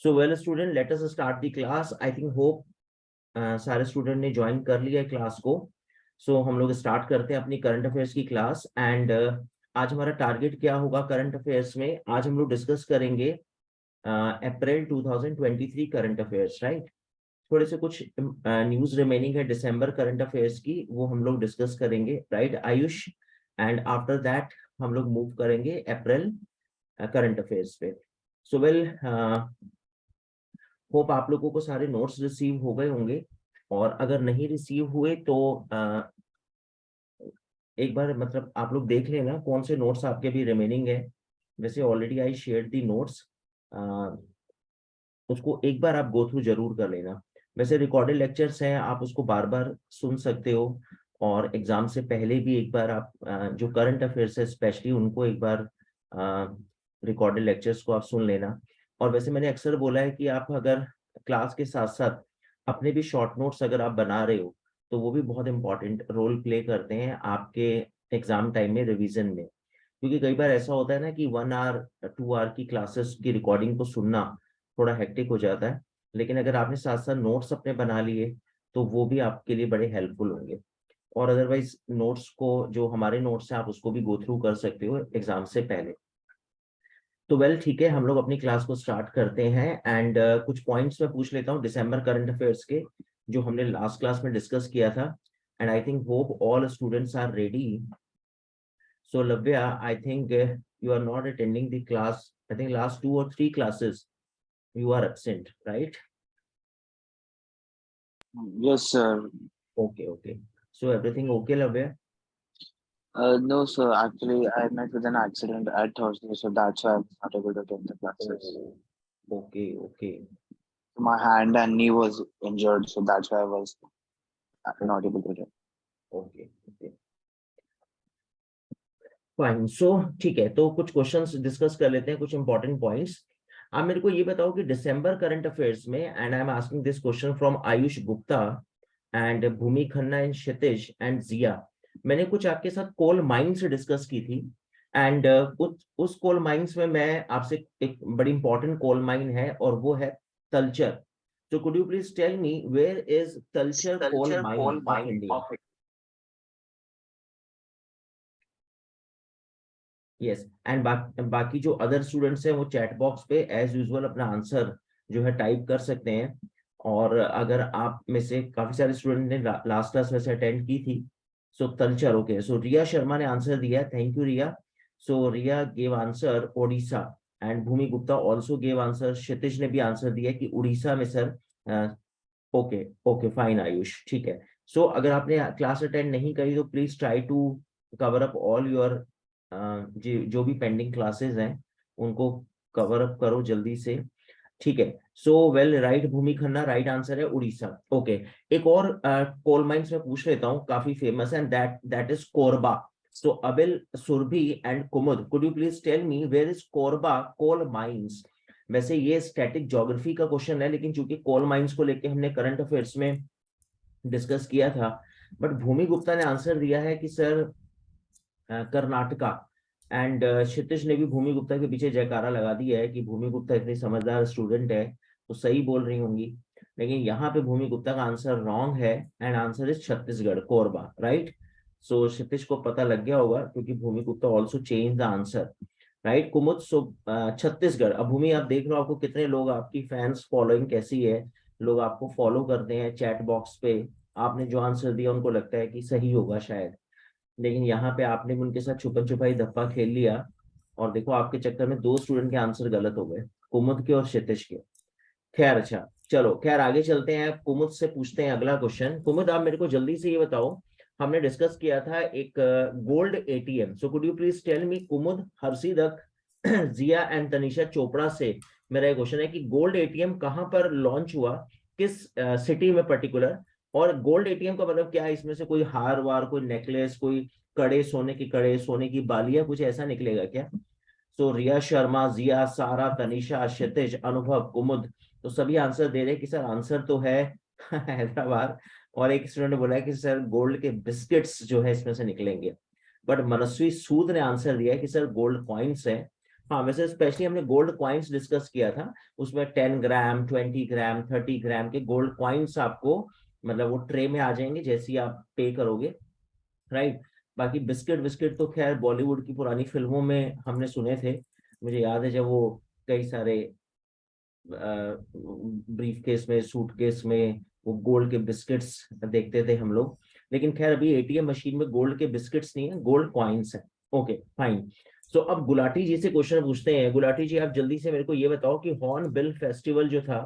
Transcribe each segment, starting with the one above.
So well student, let us start the class. I think hope सारे student ने join कर लिया है क्लास को। सो हम लोग स्टार्ट करते हैं अपनी करंट अफेयर्स की क्लास। एंड आज हमारा टारगेट क्या होगा करंट अफेयर्स में? आज हम लोग डिस्कस करेंगे अप्रैल 2023 करंट अफेयर्स, राइट। थोड़े से कुछ न्यूज रिमेनिंग है दिसंबर करंट अफेयर्स की, वो हम लोग डिस्कस करेंगे, right Ayush. And after that हम लोग मूव करेंगे अप्रैल करंट अफेयर्स पे। सो वेल, होप आप लोगों को सारे नोट्स रिसीव हो गए होंगे, और अगर नहीं रिसीव हुए तो एक बार मतलब आप लोग देख लेना कौन से नोट्स आपके भी रिमेनिंग है। वैसे already I share the notes, उसको एक बार आप गो थ्रू जरूर कर लेना। वैसे रिकॉर्डेड लेक्चर्स हैं, आप उसको बार बार सुन सकते हो, और एग्जाम से पहले भी एक बार आप जो करंट अफेयर्स है स्पेशली उनको एक बार रिकॉर्डेड लेक्चर्स को आप सुन लेना। और वैसे मैंने अक्सर बोला है कि आप अगर क्लास के साथ साथ अपने भी शॉर्ट नोट्स अगर आप बना रहे हो तो वो भी बहुत इंपॉर्टेंट रोल प्ले करते हैं आपके एग्जाम टाइम में रिवीजन में। क्योंकि कई बार ऐसा होता है ना कि 1 आवर 2 आवर की क्लासेस की रिकॉर्डिंग को सुनना थोड़ा हेक्टिक हो जाता है, लेकिन अगर आपने साथ साथ नोट्स अपने बना लिए तो वो भी आपके लिए बड़े हेल्पफुल होंगे। और अदरवाइज नोट्स को, जो हमारे नोट्स हैं, आप उसको भी गो थ्रू कर सकते हो एग्जाम से पहले। तो वेल ठीक है, हम लोग अपनी क्लास को स्टार्ट करते हैं। एंड कुछ पॉइंट्स मैं पूछ लेता हूँ दिसंबर करंट अफेयर्स के, जो हमने लास्ट क्लास में डिस्कस किया था। And I think hope all students are ready. So Lavya, I think you are not attending the class. I think last 2 or 3 classes you are absent, right? Yes, sir. Okay. So everything okay, Lavya? No, sir. Actually, I met with an accident at Thursday, so that's why I was not able to attend the classes. Oh, okay. My hand and knee was injured, so that's why I was not able to attend. Okay. Fine. So ठीक है, तो कुछ questions discuss कर लेते हैं, कुछ important points. आप मेरे को ये बताओ कि दिसंबर करंट अफेयर्स में, and I am asking this question from Ayush Gupta and Bhumi Khanna and Kshitij and Jiya. मैंने कुछ आपके साथ कोल माइंस डिस्कस की थी। एंड उस कोल माइंस में मैं आपसे एक बड़ी इंपॉर्टेंट कोल माइन है, और वो है Talcher. So could you please tell me where is Talcher coal mine of India? Yes. And बाकी जो अदर स्टूडेंट्स हैं वो चैट बॉक्स पे एज यूजुअल अपना आंसर जो है टाइप कर सकते हैं। और अगर आप में से काफी सारे स्टूडेंट ने लास्ट क्लास में से अटेंड की थी। सो तलचर, ओके। सो रिया शर्मा ने आंसर दिया, thank you Riya. So Riya gave answer Odisha, and Bhumi Gupta also gave answer. Kshitij ने भी आंसर दिया कि उड़ीसा में सर। ओके फाइन आयुष, ठीक है। सो अगर आपने क्लास अटेंड नहीं करी तो please try to cover up all your जो भी पेंडिंग क्लासेस हैं उनको कवर अप करो जल्दी से, ठीक है। सो वेल, राइट भूमि खन्ना, राइट आंसर है उड़ीसा, ओके। एक और कोल माइंस में पूछ लेता हूँ, काफी फेमस है, that is Korba. So Abil, Surbhi and Kumud, could you please tell me where is Korba coal mines? वैसे ये स्टैटिक ज्योग्राफी का क्वेश्चन है, लेकिन चूंकि कोल माइंस को लेके हमने करंट अफेयर्स में डिस्कस किया था, बट भूमि गुप्ता ने आंसर दिया है कि सर कर्नाटका। एंड क्षितिज ने भी भूमि गुप्ता के पीछे जयकारा लगा दिया है कि भूमि गुप्ता इतनी समझदार स्टूडेंट है तो सही बोल रही होंगी। लेकिन यहाँ पे भूमि गुप्ता का आंसर रॉन्ग है, and answer is Chhattisgarh, Korba, right. So Kshitij को पता लग गया होगा क्योंकि Bhumi Gupta also change the answer, right Kumud. So Chhattisgarh. अब भूमि आप देख लो आपको कितने लोग, आपकी फैंस फॉलोइंग कैसी है, लोग आपको फॉलो करते हैं चैट बॉक्स पे। आपने जो आंसर दिया उनको लगता है कि सही होगा शायद, लेकिन यहाँ पे आपने भी उनके साथ छुपन छुपाई धप्पा खेल लिया, और देखो आपके चक्कर में 2 स्टूडेंट के आंसर गलत हो गए, कुमुद के और क्षितिज के। खैर अच्छा, चलो खैर आगे चलते हैं। कुमुद से पूछते हैं अगला क्वेश्चन। कुमुद, आप मेरे को जल्दी से ये बताओ, हमने डिस्कस किया था एक gold ATM. So could you please tell me Kumud, हर्षिदक जिया एंड तनिषा चोपड़ा से मेरा क्वेश्चन है कि गोल्ड एटीएम कहाँ पर लॉन्च हुआ, किस सिटी में पर्टिकुलर? और गोल्ड एटीएम का मतलब क्या है? इसमें से कोई हार वार, कोई नेकलेस, कोई कड़े, सोने की कड़े, सोने की बालियां, कुछ ऐसा निकलेगा क्या? सो रिया शर्मा, जिया, सारा, तनिषा, क्षितिज, अनुभव, कुमुद, तो सभी आंसर दे रहे हैं कि सर आंसर तो है हैदराबाद। और एक स्टूडेंट ने बोला है कि सर गोल्ड के बिस्किट्स जो है इसमें से निकलेंगे। बट मनस्वी सूद ने आंसर दिया है कि सर गोल्ड कॉइन्स है। हाँ, वैसे स्पेशली हमने गोल्ड कॉइन्स डिस्कस किया था, उसमें 10 ग्राम 20 ग्राम 30 ग्राम के गोल्ड कॉइन्स आपको मतलब वो ट्रे में आ जाएंगे जैसे ही आप पे करोगे, राइट। बाकी बिस्किट बिस्किट तो खैर बॉलीवुड की पुरानी फिल्मों में हमने सुने थे। मुझे याद है जब वो कई सारे ब्रीफ केस में सूटकेस में वो गोल्ड के बिस्किट्स देखते थे हम लोग। लेकिन खैर अभी एटीएम मशीन में गोल्ड के बिस्किट्स नहीं है, गोल्ड कॉइन्स है। Okay fine. सो अब गुलाटी जी से क्वेश्चन पूछते हैं। गुलाटी जी आप जल्दी से मेरे को ये बताओ कि हॉर्नबिल फेस्टिवल जो था,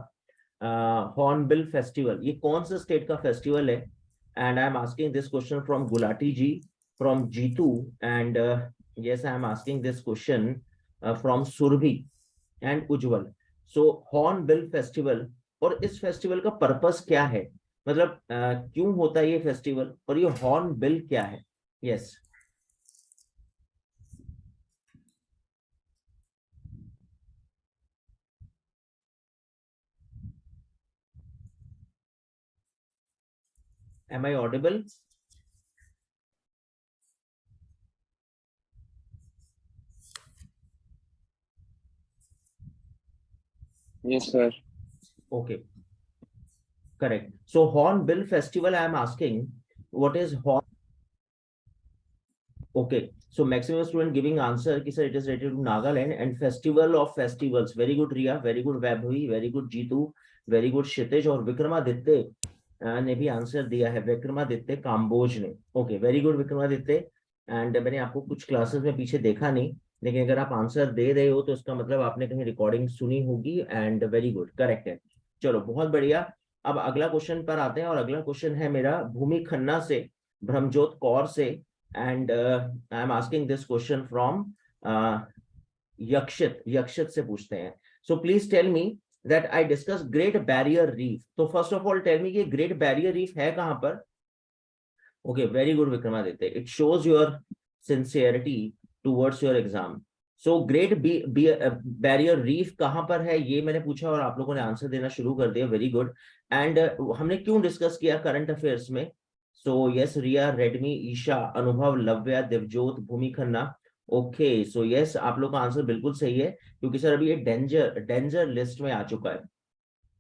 हॉर्नबिल फेस्टिवल ये कौन सा स्टेट का फेस्टिवल है? And I am asking this question from Gulati ji, from Jitu, and yes I am asking this question from Surabhi and Ujjwal. So hornbill festival, और इस फेस्टिवल का पर्पस क्या है, मतलब क्यों होता है ये फेस्टिवल, और ये हॉर्नबिल क्या है? Yes. Am I audible? Yes, sir. Okay correct. So hornbill festival I am asking what is horn. Okay, so maximum student giving answer कि sir it is related to Nagaland and festival of festivals. Very good Riya, very good Vaibhavi, very good Jeetu, very good Kshitij, और विक्रमादित्य ने भी answer दिया है, विक्रमादित्य काम्बोज ने। Okay very good Vikramaditya. And मैंने आपको कुछ क्लासेस में पीछे देखा नहीं, लेकिन अगर आप आंसर दे रहे हो तो इसका मतलब आपने कहीं रिकॉर्डिंग सुनी होगी, एंड वेरी गुड करेक्ट है। चलो बहुत बढ़िया। अब अगला क्वेश्चन पर आते हैं, और अगला क्वेश्चन है मेरा भूमि खन्ना से, ब्रह्मजोत कौर से, and I am asking this question from Yakshit. Yakshit से पूछते हैं। So please tell me that I discuss great barrier reef. तो first of all tell me कि ग्रेट बैरियर रीफ है कहां पर? Okay very good Vikramaditya, it shows your sincerity towards your exam. So great barrier reef कहां पर है ये मैंने पूछा, और आप लोगों ने आंसर देना शुरू कर दिया, वेरी गुड। एंड हमने क्यों डिस्कस किया करंट अफेयर्स में? सो यस रिया, रेडमी, ईशा, अनुभव, लव्या, दिवजोत, भूमि खन्ना। ओके सो यस आप लोग का आंसर बिल्कुल सही है, क्योंकि सर अभी ये डेंजर डेंजर लिस्ट में आ चुका है।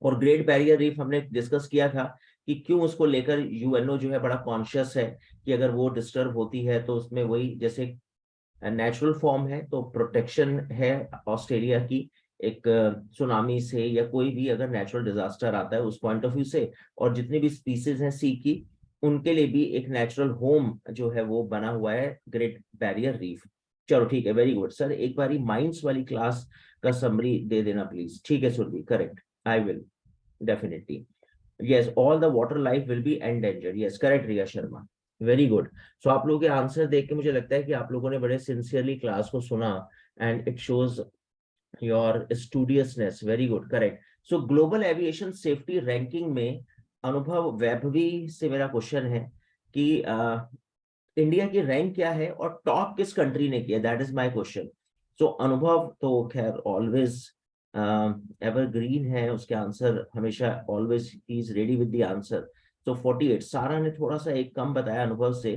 और ग्रेट बैरियर रीफ हमने डिस्कस किया था कि क्यों उसको लेकर यूएनओ जो है बड़ा कॉन्शियस है, कि अगर वो डिस्टर्ब होती है तो उसमें वही जैसे नेचुरल फॉर्म है तो प्रोटेक्शन है ऑस्ट्रेलिया की एक सुनामी से, या कोई भी अगर नेचुरल डिजास्टर आता है उस पॉइंट ऑफ व्यू से, और जितनी भी स्पीसीज हैं सी की, उनके लिए भी एक नेचुरल होम जो है वो बना हुआ है ग्रेट बैरियर रीफ। चलो ठीक है वेरी गुड सर, एक बारी माइंस वाली क्लास का समरी दे देना प्लीज। ठीक है Surabhi, correct, I will definitely. yes all the water life will be endangered, yes correct Riya Sharma, very good. So आप लोगों के आंसर देख के मुझे लगता है कि आप लोगों ने बड़े सिंसियरली क्लास को सुना, and it shows your studiousness, very good correct. So global aviation safety ranking में अनुभव वैभवी से मेरा क्वेश्चन है कि इंडिया की रैंक क्या है और टॉप किस कंट्री ने किया, that is my question. So Anubhav तो खैर ऑलवेज एवरग्रीन है, उसके आंसर हमेशा ऑलवेज ही is ready with the answer. So 48, Sara ने थोड़ा सा एक कम बताया अनुभव से,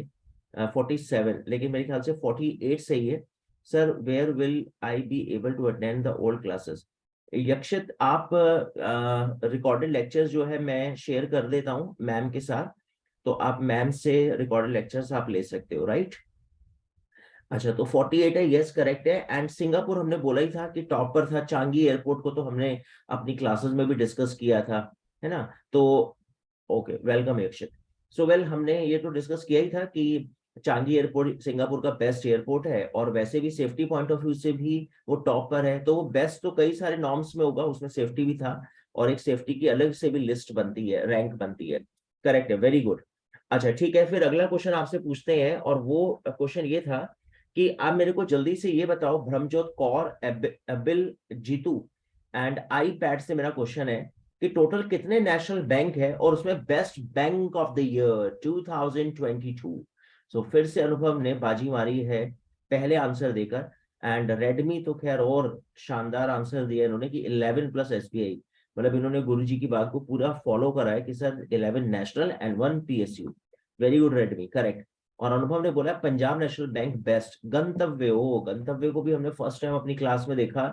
47, लेकिन मेरे ख्याल से 48 सही है। Sir where will I be able to attend the old classes? Yakshit आप रिकॉर्डेड लेक्चर्स जो है मैं शेयर कर देता हूँ मैम के साथ, तो आप मैम से रिकॉर्डेड लेक्चर्स आप ले सकते हो, राइट। अच्छा तो 48 है, यस करेक्ट है। एंड सिंगापुर हमने बोला ही था कि टॉप पर था, चांगी एयरपोर्ट को तो हमने अपनी क्लासेस में भी डिस्कस किया था, है ना। तो ओके वेलकम यक्षित। सो वेल हमने ये तो डिस्कस किया ही था कि चांगी एयरपोर्ट सिंगापुर का बेस्ट एयरपोर्ट है, और वैसे भी सेफ्टी पॉइंट ऑफ व्यू से भी वो टॉप पर है, तो वो बेस्ट तो कई सारे नॉर्म्स में होगा, उसमें सेफ्टी भी था, और एक सेफ्टी की अलग से भी लिस्ट बनती है, रैंक बनती है, करेक्ट है, वेरी गुड। अच्छा ठीक है, फिर अगला क्वेश्चन आपसे पूछते हैं, और वो क्वेश्चन ये था कि आप मेरे को जल्दी से ये बताओ, Brahmjot Kaur, Abil, Jeetu and iPad से मेरा क्वेश्चन है कि टोटल कितने नेशनल बैंक है, और उसमें best bank of the year 2022। सो फिर से अनुभव ने बाजी मारी है पहले आंसर देकर, एंड रेडमी तो खैर और शानदार आंसर दिया इन्होंने कि 11 प्लस एसबीआई, मतलब इन्होंने गुरुजी की बात को पूरा फॉलो करा है कि sir 11 national and 1 PSU. Very good Redmi, correct. और अनुभव ने बोला पंजाब नेशनल बैंक बेस्ट। गंतव्य, ओ गंतव्य को भी हमने फर्स्ट टाइम अपनी क्लास में देखा,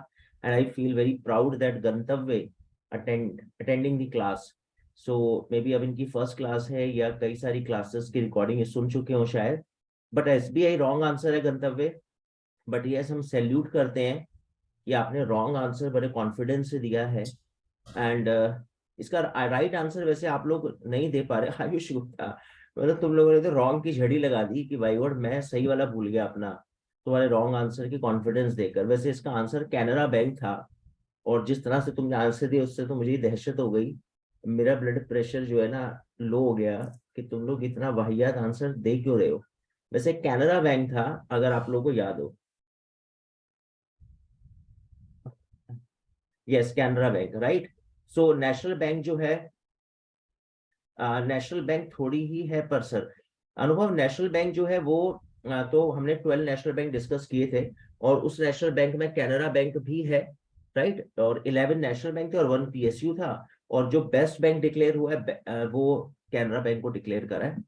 and I feel very proud that Gantavya attending the class. So maybe अब इनकी फर्स्ट क्लास है या कई सारी क्लासेस की रिकॉर्डिंग सुन चुके हो शायद। बट SBI रॉन्ग आंसर है गंतव्य। बट यस, हम सैल्यूट करते हैं कि आपने रॉन्ग आंसर बड़े कॉन्फिडेंस से दिया है। एंड इसका राइट आंसर वैसे आप लोग नहीं दे पा रहे। आयुष गुप्ता, मतलब तुम लोगों ने तो रॉन्ग की झड़ी लगा दी कि भाई वर्ड मैं सही वाला भूल गया अपना, तुम्हारे रॉन्ग आंसर की कॉन्फिडेंस देकर। वैसे इसका आंसर कैनरा बैंक था, और जिस तरह से तुमने आंसर दिया उससे तो मुझे दहशत हो गई। मेरा ब्लड प्रेशर जो है ना लो हो गया कि तुम लोग इतना वाहियात आंसर दे क्यों रहे हो। वैसे कैनरा बैंक था, अगर आप लोगों को याद हो। Yes, Canara bank, right. So national bank जो है, नेशनल बैंक थोड़ी ही है पर सर, अनुभव नेशनल बैंक जो है वो तो हमने 12 नेशनल बैंक डिस्कस किए थे, और उस नेशनल बैंक में कैनरा बैंक भी है, राइट। और 11 नेशनल बैंक थे और 1 PSU था, और जो बेस्ट बैंक डिक्लेयर हुआ है वो कैनरा बैंक को डिक्लेयर करा है,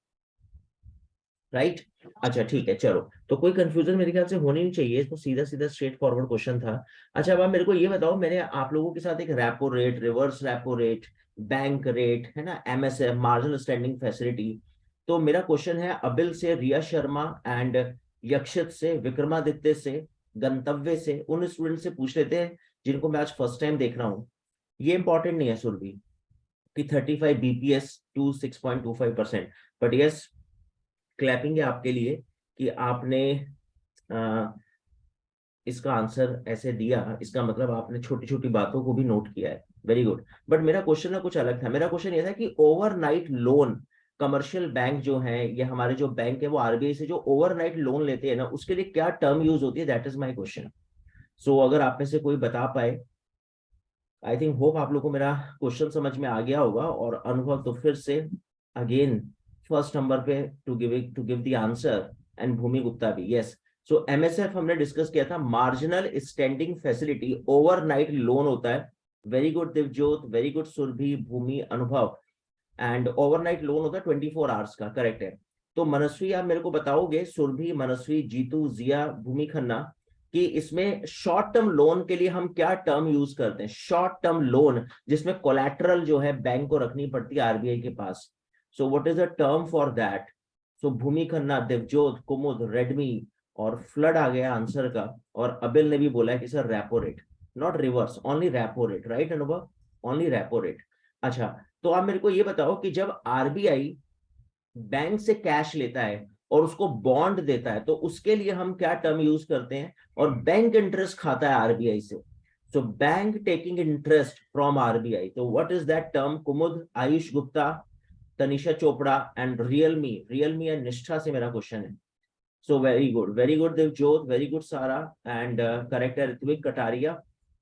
राइट। अच्छा ठीक है, चलो। तो कोई कंफ्यूजन मेरे ख्याल से होनी नहीं चाहिए, तो सीधा सीधा स्ट्रेट फॉरवर्ड क्वेश्चन था। अच्छा, अब आप मेरे को ये बताओ, मैंने आप लोगों के साथ एक repo rate, reverse repo rate, bank rate है ना, MSF मार्जिनल स्टैंडिंग फैसिलिटी। तो मेरा क्वेश्चन है अबिल से, रिया शर्मा एंड यक्षित से, विक्रमादित्य से, गंतव्य से, उन स्टूडेंट से पूछ लेते हैं जिनको मैं आज फर्स्ट टाइम देख रहा हूँ। ये इंपॉर्टेंट नहीं है सुरभि कि 35 BPS to 6.25%, but yes, clapping है आपके लिए कि आपने आ, इसका आंसर ऐसे दिया। इसका मतलब आपने छोटी छोटी बातों को भी नोट किया है, वेरी गुड। बट मेरा क्वेश्चन ना कुछ अलग था। मेरा क्वेश्चन ये था कि ओवरनाइट लोन, कमर्शियल बैंक जो है, ये हमारे जो बैंक है वो RBI से जो ओवरनाइट लोन लेते हैं ना, उसके लिए क्या टर्म यूज होती है, दैट इज माई क्वेश्चन। सो अगर आप में से कोई बता पाए, आई थिंक होप आप लोग को मेरा क्वेश्चन समझ में आ गया होगा। और अनुभव तो फिर से अगेन फर्स्ट नंबर पे to give the answer, and Bhumi Gupta भी, यस। सो MSF हमने डिस्कस किया था, marginal standing facility, overnight loan होता है। Very good Divjot, very good Surbhi, Bhumi, Anubhav. And overnight loan होता है 24 आवर्स का, करेक्ट है। तो मनस्वी, आप मेरे को बताओगे, सुरभि, मनस्वी, जीतू, जिया, भूमि खन्ना, कि इसमें शॉर्ट टर्म लोन के लिए हम क्या टर्म यूज करते हैं, शॉर्ट टर्म लोन जिसमें कोलैटरल जो है बैंक को रखनी पड़ती है RBI के पास। So what is the term for that. So Bhumi Khanna, Devjot, Kumud, Redmi, और फ्लड आ गया आंसर का। और अबिल ने भी बोला है कि sir repo rate, not reverse, only repo rate, right अनुभव, ओनली रेपो रेट। अच्छा, तो आप मेरे को ये बताओ कि जब RBI बैंक से कैश लेता है और उसको बॉन्ड देता है, तो उसके लिए हम क्या टर्म यूज करते हैं। और बैंक इंटरेस्ट खाता है RBI से, so bank taking interest from RBI, so what is that term. Kumud, Ayush Gupta, Tanisha Chopra and Realme, Realme and Nishtha से मेरा क्वेश्चन है। So very good Devjot, very good Sara, and correct है Ritvik Kataria,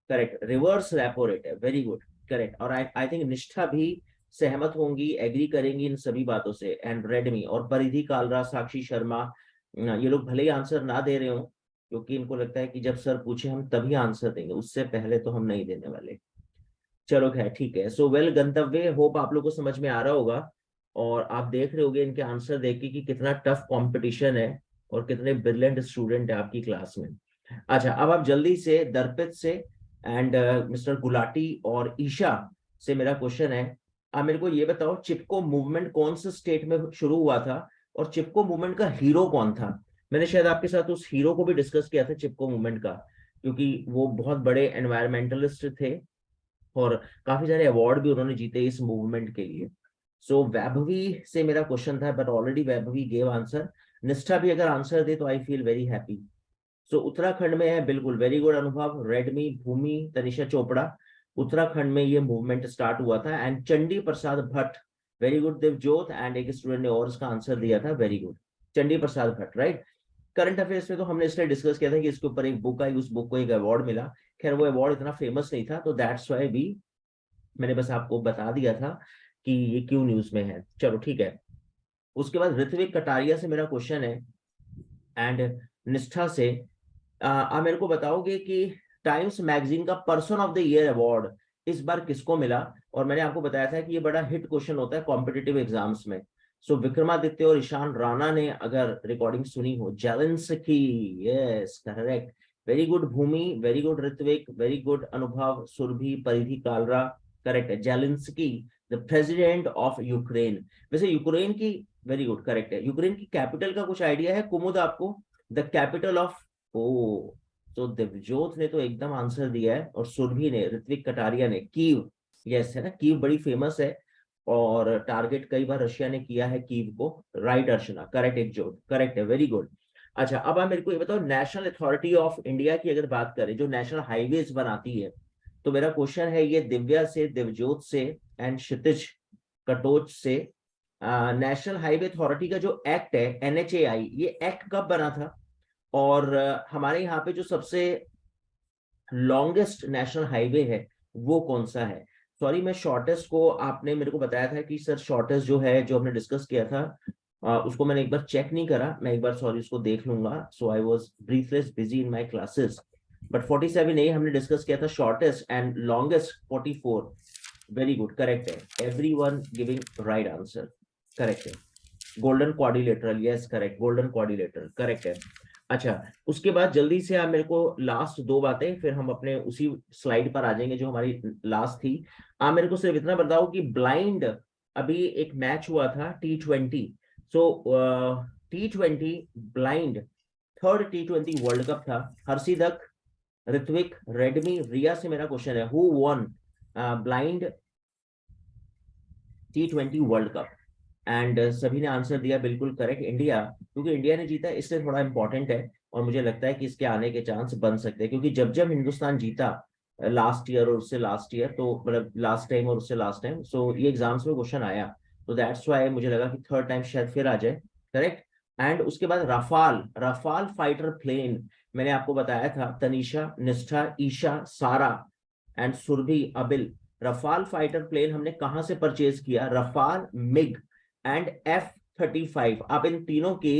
correct, reverse repo rate है, वेरी गुड, करेक्ट। और I think निष्ठा भी सहमत होंगी, एग्री करेंगी इन सभी बातों से। एंड रेडमी और परिधि कालरा, साक्षी शर्मा, ये लोग भले ही आंसर ना दे रहे हो, क्योंकि इनको लगता है कि जब सर पूछे हम तभी आंसर देंगे, उससे पहले तो हम नहीं देने वाले। चलो खैर ठीक है। सो वेल गंतव्य, होप आप लोग को समझ में आ रहा होगा, और आप देख रहे होगे इनके आंसर देख के कि कितना टफ कंपटीशन है और कितने ब्रिलियंट स्टूडेंट है आपकी क्लास में। अच्छा, अब आप जल्दी से दर्पित से एंड मिस्टर गुलाटी और ईशा से मेरा क्वेश्चन है, आप मेरे को ये बताओ, चिपको मूवमेंट कौन से स्टेट में शुरू हुआ था, और चिपको मूवमेंट का हीरो कौन था। मैंने शायद आपके साथ उस हीरो को भी डिस्कस किया था, चिपको मूवमेंट का, क्योंकि वो बहुत बड़े एनवायरमेंटलिस्ट थे और काफी सारे अवार्ड भी उन्होंने जीते इस मूवमेंट के लिए। सो वैभवी से मेरा क्वेश्चन था, but already Vaibhavi gave answer. Nishtha भी अगर आंसर दे तो I feel very happy. So Uttarakhand में है, बिल्कुल, very good Anubhav, Redmi, Bhumi, Tanisha Chopra, Uttarakhand में ये मूवमेंट स्टार्ट हुआ था। And Chandi Prasad Bhatt, very good Devjot, and एक स्टूडेंट ने और इसका आंसर दिया था, very good, Chandi Prasad Bhatt, right. Current affairs में तो हमने इसलिए डिस्कस किया था कि इसके ऊपर एक बुक आई, उस बुक को एक अवार्ड मिला। खैर वो अवार्ड इतना फेमस नहीं था, तो दैट्स वाई भी मैंने बस आपको बता दिया था कि ये क्यों न्यूज में है। चलो ठीक है। उसके बाद ऋत्विक कटारिया से मेरा क्वेश्चन है, एंड निष्ठा से, आप मेरे को बताओगे कि टाइम्स मैगजीन का person of the year award इस बार किसको मिला। और मैंने आपको बताया था कि ये बड़ा हिट क्वेश्चन होता है कॉम्पिटिटिव एग्जाम्स में। सो विक्रमादित्य और ईशान राणा ने अगर रिकॉर्डिंग सुनी हो, Zelensky, yes correct, very good Bhumi, very good Ritvik, very good Anubhav, Surbhi, Paridhi Kalra, correct है, Zelensky the president of Ukraine. वैसे यूक्रेन की, वेरी गुड करेक्ट है, यूक्रेन की कैपिटल का कुछ आइडिया है कुमुद आपको? द कैपिटल ऑफ, ओ तो दिव्यज्योत ने तो एकदम आंसर दिया है, और सुरभि ने, ऋत्विक कटारिया ने कीव, यस है ना, कीव बड़ी फेमस है और टारगेट कई बार रशिया ने किया है कीव को, राइट अर्चना, करेक्ट, एक जो करेक्ट है, वेरी गुड। अच्छा अब आप मेरे को ये बताओ, नेशनल अथॉरिटी ऑफ इंडिया की अगर बात करें, जो नेशनल हाईवेज बनाती है, तो मेरा क्वेश्चन है ये दिव्या से, दिव्यज्योत से एंड क्षितिज कटोच से, नेशनल हाईवे अथॉरिटी का जो एक्ट है NHAI, ये एक्ट कब बना था? और हमारे यहाँ पे जो सबसे लॉन्गेस्ट नेशनल हाईवे है वो कौन सा है? सॉरी मैं शॉर्टेस्ट को, आपने मेरे को बताया था कि सर शॉर्टेस्ट जो है, जो हमने डिस्कस किया था, उसको मैंने एक बार चेक नहीं करा, मैं एक बार सॉरी उसको देख लूंगा, so I was briefless busy in my classes, but 47 नहीं हमने डिस्कस किया था, shortest and longest 44, very good correct है, everyone giving right answer, correct है, golden quadrilateral, yes correct, golden quadrilateral correct है। अच्छा उसके बाद जल्दी से आप मेरे को लास्ट दो बातें, फिर हम अपने उसी स्लाइड पर आ जाएंगे जो हमारी लास्ट थी। आप मेरे को सिर्फ इतना बताओ कि ब्लाइंड, अभी एक मैच हुआ था T20, सो T20 blind, third T20 world cup था, हर्षिदक, ऋत्विक, रेडमी, रिया से मेरा क्वेश्चन है, who won blind T20 world cup? And सभी ने आंसर दिया बिल्कुल करेक्ट, इंडिया, क्योंकि इंडिया ने जीता इसलिए थोड़ा इंपॉर्टेंट है, और मुझे लगता है कि इसके आने के चांस बन सकते हैं, क्योंकि जब जब हिंदुस्तान जीता लास्ट ईयर और उससे लास्ट ईयर, तो मतलब लास्ट टाइम और उससे लास्ट टाइम, सो ये एग्जाम्स में क्वेश्चन आया, तो दैट्स व्हाई मुझे लगा कि थर्ड टाइम शायद फिर आ जाए, करेक्ट। एंड उसके बाद रफाल, रफाल फाइटर प्लेन, मैंने आपको बताया था, Tanisha, Nishtha, Isha, Sara and Surbhi, Abil, Rafale fighter plane हमने कहां से परचेज किया? रफाल, मिग एंड F-35, आप इन तीनों के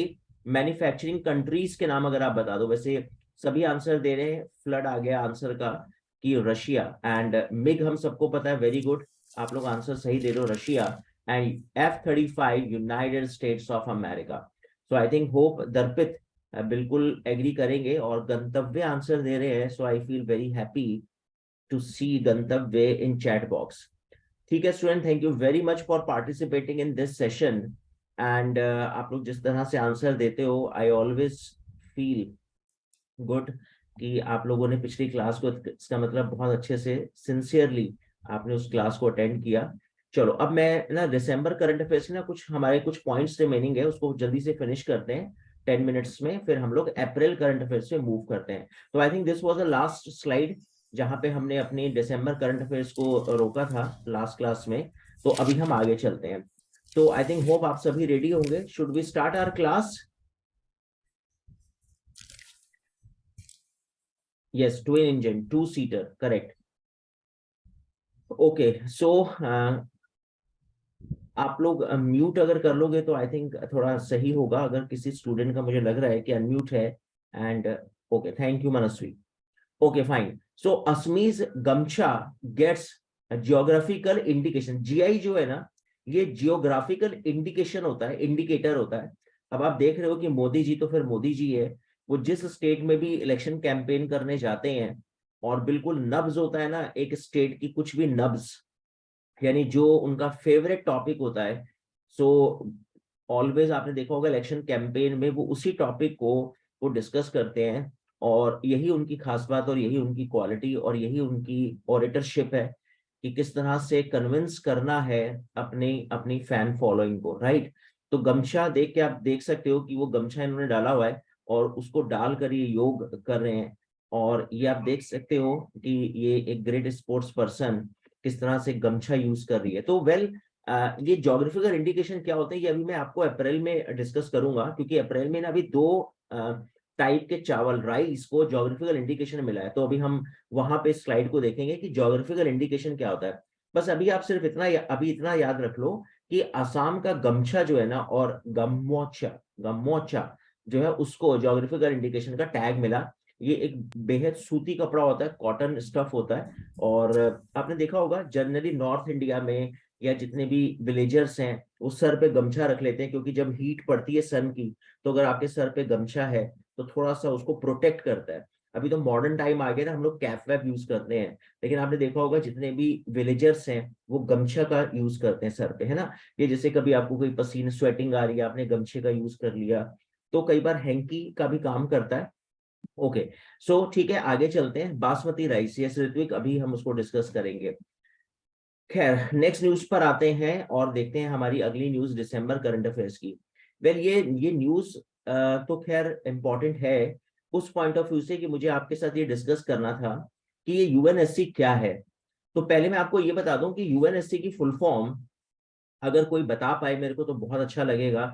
मैन्युफैक्चरिंग कंट्रीज के नाम अगर आप बता दो, वैसे सभी आंसर दे रहे हैं, फ्लड आ गया आंसर का कि रशिया, एंड मिग हम सबको पता है, वेरी गुड, आप लोग आंसर सही दे रहे हो, Russia, and F-35 United States of America. So I think hope Darpit बिल्कुल एग्री करेंगे और गंतव्य आंसर दे रहे हैं, so I feel very happy to see Gantavya in chat box. ठीक है student, thank you very much for participating in this session, and आप लोग जिस तरह से आंसर देते हो, आई ऑलवेज फील गुड कि आप लोगों ने पिछली क्लास को, इसका मतलब बहुत अच्छे से सिंसियरली आपने उस क्लास को अटेंड किया। चलो अब मैं ना दिसंबर करंट अफेयर्स ना कुछ हमारे कुछ पॉइंट्स रिमेनिंग है, उसको जल्दी से फिनिश करते हैं 10 मिनट्स में, फिर हम लोग अप्रैल करंट अफेयर्स में मूव करते हैं। तो I think this was the last slide जहां पे हमने अपनी दिसंबर करंट अफेयर्स को रोका था लास्ट क्लास में, तो अभी हम आगे चलते हैं। तो आई थिंक होप आप सभी रेडी होंगे, should we start our class? Yes, twin engine, two seater, correct. Okay so आप लोग म्यूट अगर कर लोगे तो आई थिंक थोड़ा सही होगा, अगर किसी स्टूडेंट का मुझे लग रहा है कि अनम्यूट है, and okay thank you Manasvi, okay fine. So Assamese गमछा गेट्स जियोग्राफिकल इंडिकेशन, जीआई जो है ना, ये जियोग्राफिकल इंडिकेशन होता है, इंडिकेटर होता है। अब आप देख रहे हो कि मोदी जी तो फिर मोदी जी है, वो जिस स्टेट में भी इलेक्शन कैंपेन करने जाते हैं, और बिल्कुल नब्ज होता है ना एक स्टेट की, कुछ भी नब्ज, यानी जो उनका फेवरेट टॉपिक होता है, सो ऑलवेज आपने देखा होगा इलेक्शन कैंपेन में वो उसी टॉपिक को वो डिस्कस करते हैं, और यही उनकी खास बात, और यही उनकी क्वालिटी, और यही उनकी ऑरेटरशिप है कि किस तरह से कन्विंस करना है अपनी अपनी फैन फॉलोइंग को, राइट। तो गमछा देख के आप देख सकते हो कि वो गमछा इन्होंने डाला हुआ है, और उसको डालकर ये योग कर रहे हैं, और ये आप देख सकते हो कि ये एक ग्रेट स्पोर्ट्स पर्सन किस तरह से गमछा यूज कर रही है। तो वेल ये ज्योग्राफिकल इंडिकेशन क्या होते हैं, ये अभी मैं आपको अप्रैल में डिस्कस करूंगा, क्योंकि अप्रैल में ना अभी दो टाइप के चावल, राइस को ज्योग्राफिकल इंडिकेशन मिला है, तो अभी हम वहां पे स्लाइड को देखेंगे कि ज्योग्राफिकल इंडिकेशन क्या होता है। बस अभी आप सिर्फ इतना अभी इतना याद रख लो कि असम का गमछा जो है ना, और गमोचा, गमोचा जो है, उसको ज्योग्राफिकल इंडिकेशन का टैग मिला। ये एक बेहद सूती कपड़ा होता है, कॉटन स्टफ होता है, और आपने देखा होगा जनरली नॉर्थ इंडिया में या जितने भी विलेजर्स हैं उस सर पे गमछा रख लेते हैं, क्योंकि जब हीट पड़ती है सन की, तो अगर आपके सर पे गमछा है तो थोड़ा सा उसको प्रोटेक्ट करता है। अभी तो मॉडर्न टाइम आ गया ना, हम लोग कैप वैप यूज करते हैं, लेकिन आपने देखा होगा जितने भी विलेजर्स हैं वो गमछा का यूज करते हैं सर पे, है ना। ये जैसे कभी आपको कोई पसीने स्वेटिंग आ रही है, आपने गमछे का यूज कर लिया, तो कई बार हैंकी का भी काम करता है। ओके, सो ठीक है, आगे चलते हैं। बासमती राइस, यस ऋत्विक, अभी हम उसको डिस्कस करेंगे। खैर, नेक्स्ट न्यूज पर आते हैं और देखते हैं हमारी अगली न्यूज दिसंबर करंट अफेयर्स की। वेल, ये न्यूज तो खैर इंपॉर्टेंट है उस पॉइंट ऑफ व्यू से कि मुझे आपके साथ ये डिस्कस करना था कि ये यूएनएससी क्या है। तो पहले मैं आपको ये बता दूं कि यूएनएससी की फुल फॉर्म अगर कोई बता पाए मेरे को तो बहुत अच्छा लगेगा।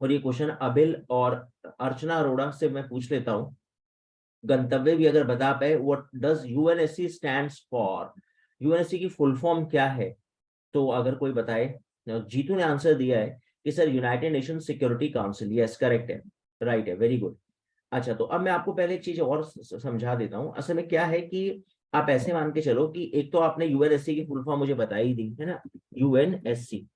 और ये क्वेश्चन अबिल और अर्चना अरोड़ा से मैं पूछ लेता हूँ, गंतव्य भी अगर बता पाए, what does UNSC stands for, UNSC की फुल फॉर्म क्या है। तो अगर कोई बताए। जीतू ने आंसर दिया है कि sir United Nation security council, yes correct है, राइट है, वेरी गुड। अच्छा, तो अब मैं आपको पहले एक चीज और समझा देता हूँ। असल में क्या है कि आप ऐसे मान के चलो कि एक तो आपने यूएनएससी की फुल फॉर्म मुझे बता ही दी है ना, यूएनएससी,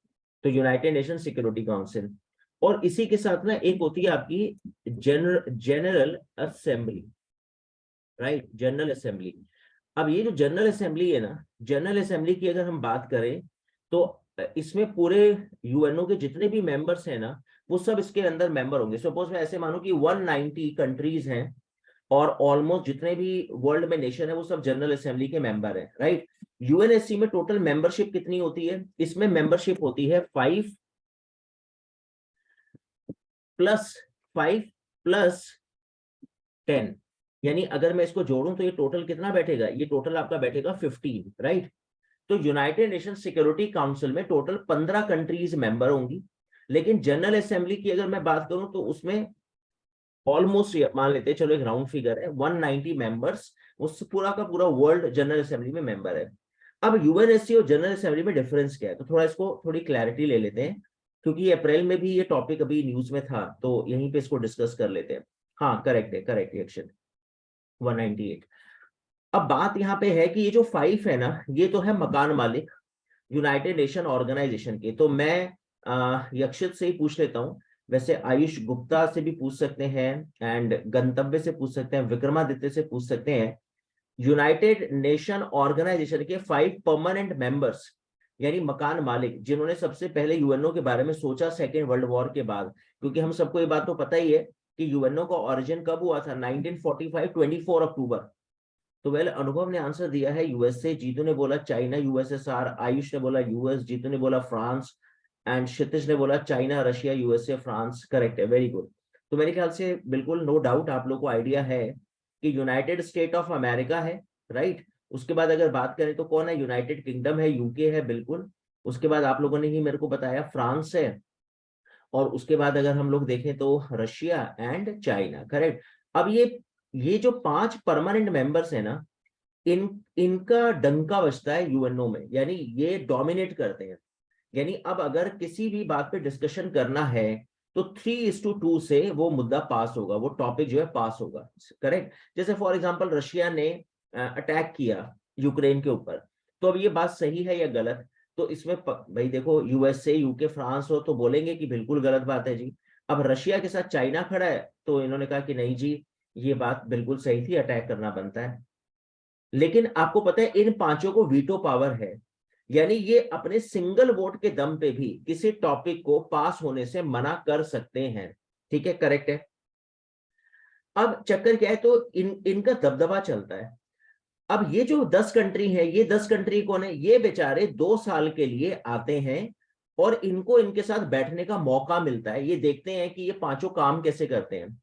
तो यूनाइटेड नेशन सिक्योरिटी काउंसिल। और इसी के साथ ना एक होती है आपकी general assembly, right, general assembly. अब ये जो जनरल असेंबली है ना, जनरल असेंबली की अगर हम बात करें तो इसमें पूरे यूएनओ के जितने भी मेंबर्स हैं ना, वो सब इसके अंदर मेंबर होंगे। सपोज मैं ऐसे मानूं कि 190 कंट्रीज हैं और ऑलमोस्ट जितने भी वर्ल्ड में नेशन है वो सब जनरल असेंबली के मेंबर हैं, राइट। यूएनएससी में टोटल मेंबरशिप कितनी होती है, इसमें मेंबरशिप होती है 5 + 5 + 10, यानी अगर मैं इसको जोड़ूं तो ये टोटल कितना बैठेगा, ये टोटल आपका बैठेगा 15, राइट। तो यूनाइटेड नेशन सिक्योरिटी काउंसिल में टोटल 15 कंट्रीज मेंबर होंगी। लेकिन जनरल असेंबली की अगर मैं बात करूं तो उसमें ऑलमोस्ट मान लेते हैं, चलो एक राउंड फिगर है, 190 मेंबर्स, उस पूरा का पूरा वर्ल्ड जनरल असेंबली में मेंबर है। अब यूएनएससी और जनरल असेंबली में डिफरेंस क्या है, तो थोड़ा इसको थोड़ी क्लैरिटी ले लेते हैं, क्योंकि अप्रैल में भी ये टॉपिक अभी न्यूज में था, तो यहीं पे इसको डिस्कस कर लेते हैं। हाँ करेक्ट है, करेक्ट रिएक्शन 198। अब बात यहाँ पे है कि ये जो 5 है ना, ये तो है मकान मालिक यूनाइटेड नेशन ऑर्गेनाइजेशन के। तो मैं यक्षित से ही पूछ लेता हूँ, वैसे आयुष गुप्ता से भी पूछ सकते हैं, एंड गंतव्य से पूछ सकते हैं, विक्रमादित्य से पूछ सकते हैं। यूनाइटेड नेशन ऑर्गेनाइजेशन के 5 परमानेंट मेंबर्स, यानी मकान मालिक, जिन्होंने सबसे पहले यूएनओ के बारे में सोचा सेकेंड वर्ल्ड वॉर के बाद, क्योंकि हम सबको ये बात तो पता ही है कि यूएनओ का ओरिजिन कब हुआ था, 1945, 24 अक्टूबर। तो वेल, अनुभव ने आंसर दिया है यूएसए, जीतू ने बोला चाइना यूएसएसआर, आयुष ने बोला यूएस, जीतू ने बोला फ्रांस, एंड क्षितिज ने बोला China Russia USA France, correct है, वेरी गुड। तो मेरे ख्याल से बिल्कुल नो डाउट आप लोग को आइडिया है कि यूनाइटेड स्टेट ऑफ अमेरिका है, राइट। उसके बाद अगर बात करें तो कौन है, यूनाइटेड किंगडम है, यूके है, बिल्कुल। उसके बाद आप लोगों ने ही मेरे को बताया फ्रांस है, और उसके बाद अगर हम लोग देखें तो रशिया एंड चाइना, करेक्ट। अब ये जो 5 परमानेंट मेंबर्स है ना, इनका डंका बजता है यूएनओ में, यानी ये डोमिनेट करते हैं। यानी अब अगर किसी भी बात पे डिस्कशन करना है तो 3:2 से वो मुद्दा पास होगा, वो टॉपिक जो है पास होगा, करेक्ट। जैसे फॉर एग्जांपल रशिया ने अटैक किया यूक्रेन के ऊपर, तो अब ये बात सही है या गलत, तो इसमें भाई देखो यूएसए यूके फ्रांस हो तो बोलेंगे कि बिल्कुल गलत बात है जी। अब रशिया के साथ चाइना खड़ा है तो इन्होंने कहा कि नहीं जी, ये बात बिल्कुल सही थी, अटैक करना बनता है। लेकिन आपको पता है इन पांचों को वीटो पावर है, यानी ये अपने सिंगल वोट के दम पे भी किसी टॉपिक को पास होने से मना कर सकते हैं, ठीक है, करेक्ट है। अब चक्कर क्या है, तो इनका दबदबा चलता है। अब ये जो 10 कंट्री है, ये 10 कंट्री कौन है, ये बेचारे 2 साल के लिए आते हैं और इनको इनके साथ बैठने का मौका मिलता है, ये देखते हैं कि ये पांचों काम कैसे करते हैं।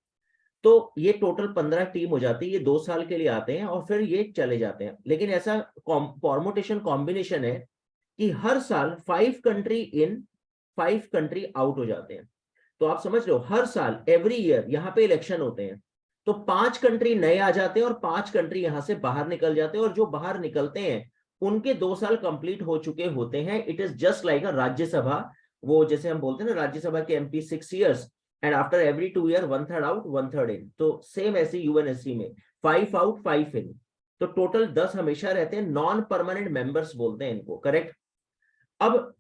तो ये टोटल 15 टीम हो जाती है, ये 2 साल के लिए आते हैं और फिर ये चले जाते हैं। लेकिन ऐसा फॉर्मुटेशन कॉम्बिनेशन है कि हर साल 5 कंट्री इन 5 कंट्री आउट हो जाते हैं। तो आप समझ लो, हर साल एवरी ईयर यहाँ पे इलेक्शन होते हैं, तो 5 कंट्री नए आ जाते हैं और 5 कंट्री यहां से बाहर निकल जाते हैं, और जो बाहर निकलते हैं उनके 2 साल कंप्लीट हो चुके होते हैं। इट इज जस्ट लाइक अ राज्यसभा, वो जैसे हम बोलते हैं ना राज्यसभा के MP 6 years, and after every 2 year 1/3 out 1/3 इन, तो सेम ऐसे यूएनएससी में 5 आउट 5 इन, तो टोटल 10 हमेशा रहते हैं, नॉन परमानेंट मेंबर्स बोलते हैं इनको, करेक्ट। अब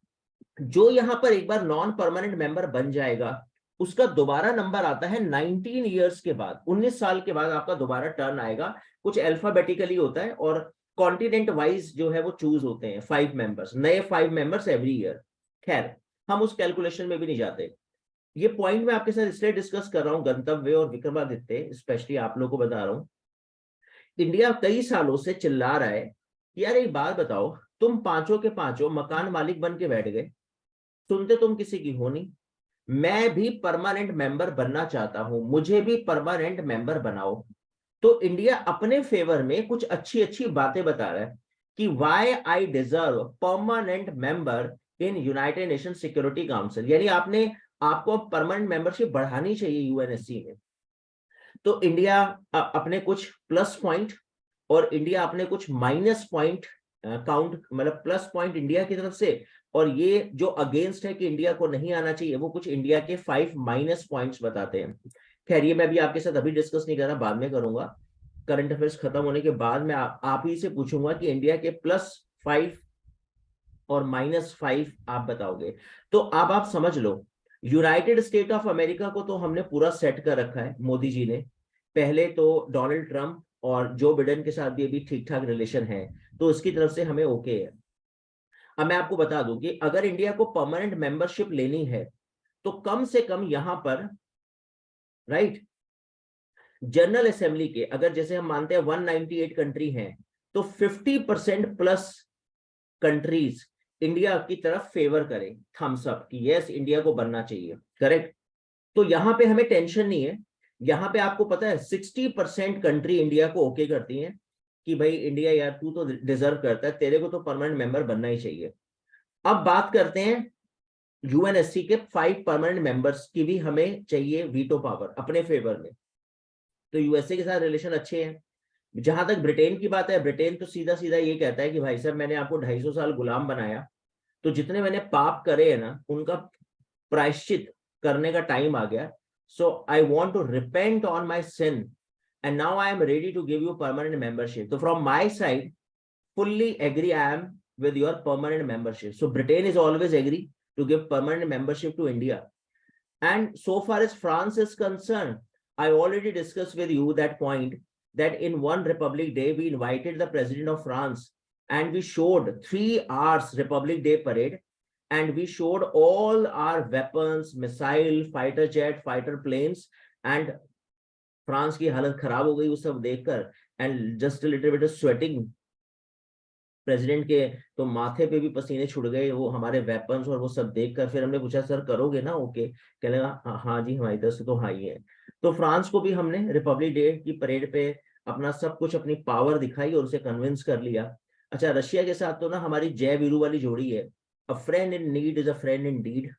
जो यहाँ पर एक बार नॉन परमानेंट मेंबर बन जाएगा, उसका दोबारा नंबर आता है 19 ईयर्स के बाद, 19 साल के बाद आपका दोबारा टर्न आएगा। कुछ अल्फाबेटिकली होता है और कॉन्टिनेंट वाइज जो है वो चूज होते हैं 5 मेंबर्स, नए 5 मेंबर्स एवरी ईयर। खैर, हम उस कैलकुलेशन में भी नहीं जाते। ये पॉइंट मैं आपके साथ इसलिए डिस्कस कर रहा हूँ, गंतव्य और विक्रमादित्य स्पेशली आप लोगों को बता रहा हूँ। इंडिया कई सालों से चिल्ला रहा है कि यार एक बात बताओ, तुम पांचों के पांचों मकान मालिक बन के बैठ गए, सुनते तुम किसी की हो नहीं। मैं भी परमानेंट मेंबर बनना चाहता हूं, मुझे भी परमानेंट मेंबर बनाओ। तो इंडिया अपने फेवर में कुछ अच्छी अच्छी बातें बता रहा है कि why I deserve permanent member in United Nation security council, यानी आपने आपको परमानेंट मेंबरशिप बढ़ानी चाहिए यूएनएससी में। तो इंडिया अपने कुछ प्लस पॉइंट और इंडिया अपने कुछ माइनस पॉइंट काउंट, मतलब प्लस पॉइंट इंडिया की तरफ से, और ये जो अगेंस्ट है कि इंडिया को नहीं आना चाहिए, वो कुछ इंडिया के 5 माइनस पॉइंट्स बताते हैं। खैर, ये मैं भी आपके साथ अभी डिस्कस नहीं कर रहा, बाद में करूंगा। करंट अफेयर्स खत्म होने के बाद मैं आप ही से पूछूंगा कि इंडिया के +5 और -5 आप बताओगे। तो अब आप समझ लो, यूनाइटेड स्टेट ऑफ अमेरिका को तो हमने पूरा सेट कर रखा है मोदी जी ने। पहले तो डोनाल्ड ट्रंप और जो बिडेन के साथ भी अभी ठीक ठाक रिलेशन है, तो उसकी तरफ से हमें ओके है। अब मैं आपको बता दूं कि अगर इंडिया को परमानेंट मेंबरशिप लेनी है, तो कम से कम यहां पर, राइट, जनरल असेंबली के, अगर जैसे हम मानते हैं 198 कंट्री हैं, तो 50% प्लस कंट्रीज इंडिया की तरफ फेवर करें, थम्स अप कि यस इंडिया को बनना चाहिए। करेक्ट। तो यहां पे हमें टेंशन नहीं है। यहां पे आपको पता है 60% कंट्री इंडिया को ओके करती हैं कि भाई इंडिया यार तू तो डिजर्व करता है, तेरे को तो परमानेंट मेंबर बनना ही चाहिए। अब बात करते हैं यूएनएससी के 5 परमानेंट मेंबर्स की भी हमें चाहिए वीटो पावर अपने फेवर में। तो यूएसए के साथ रिलेशन अच्छे हैं। जहां तक ब्रिटेन की बात है, ब्रिटेन तो सीधा सीधा ये कहता है कि भाई साहब मैंने आपको 250 साल गुलाम बनाया, तो जितने मैंने पाप करे हैं ना, उनका प्रायश्चित करने का टाइम आ गया। So I want to repent on my sin and now I am ready to give you permanent membership. तो from my side fully agree I am with your permanent membership. So Britain is always agree to give permanent membership to India. And so far as France is concerned, I already discussed with you that point, that in one Republic Day, we invited the President of France and we showed 3 hours Republic Day parade. And we showed all our weapons, missile, fighter jet, fighter planes, and France की हालत खराब हो गई वो सब देखकर, and just little bit sweating president के, तो माथे पे भी पसीने छुट गए वो हमारे वेपन्स और वो सब देखकर। फिर हमने पूछा सर करोगे ना ओके, कहने लगा हाँ जी हमारी तरफ से तो हाँ ही है। तो फ्रांस को भी हमने रिपब्लिक डे की परेड पे अपना सब कुछ, अपनी पावर दिखाई और उसे कन्विंस कर लिया। अच्छा, रशिया के साथ तो ना हमारी जय वीरू वाली जोड़ी है, a friend in need is a friend in deed.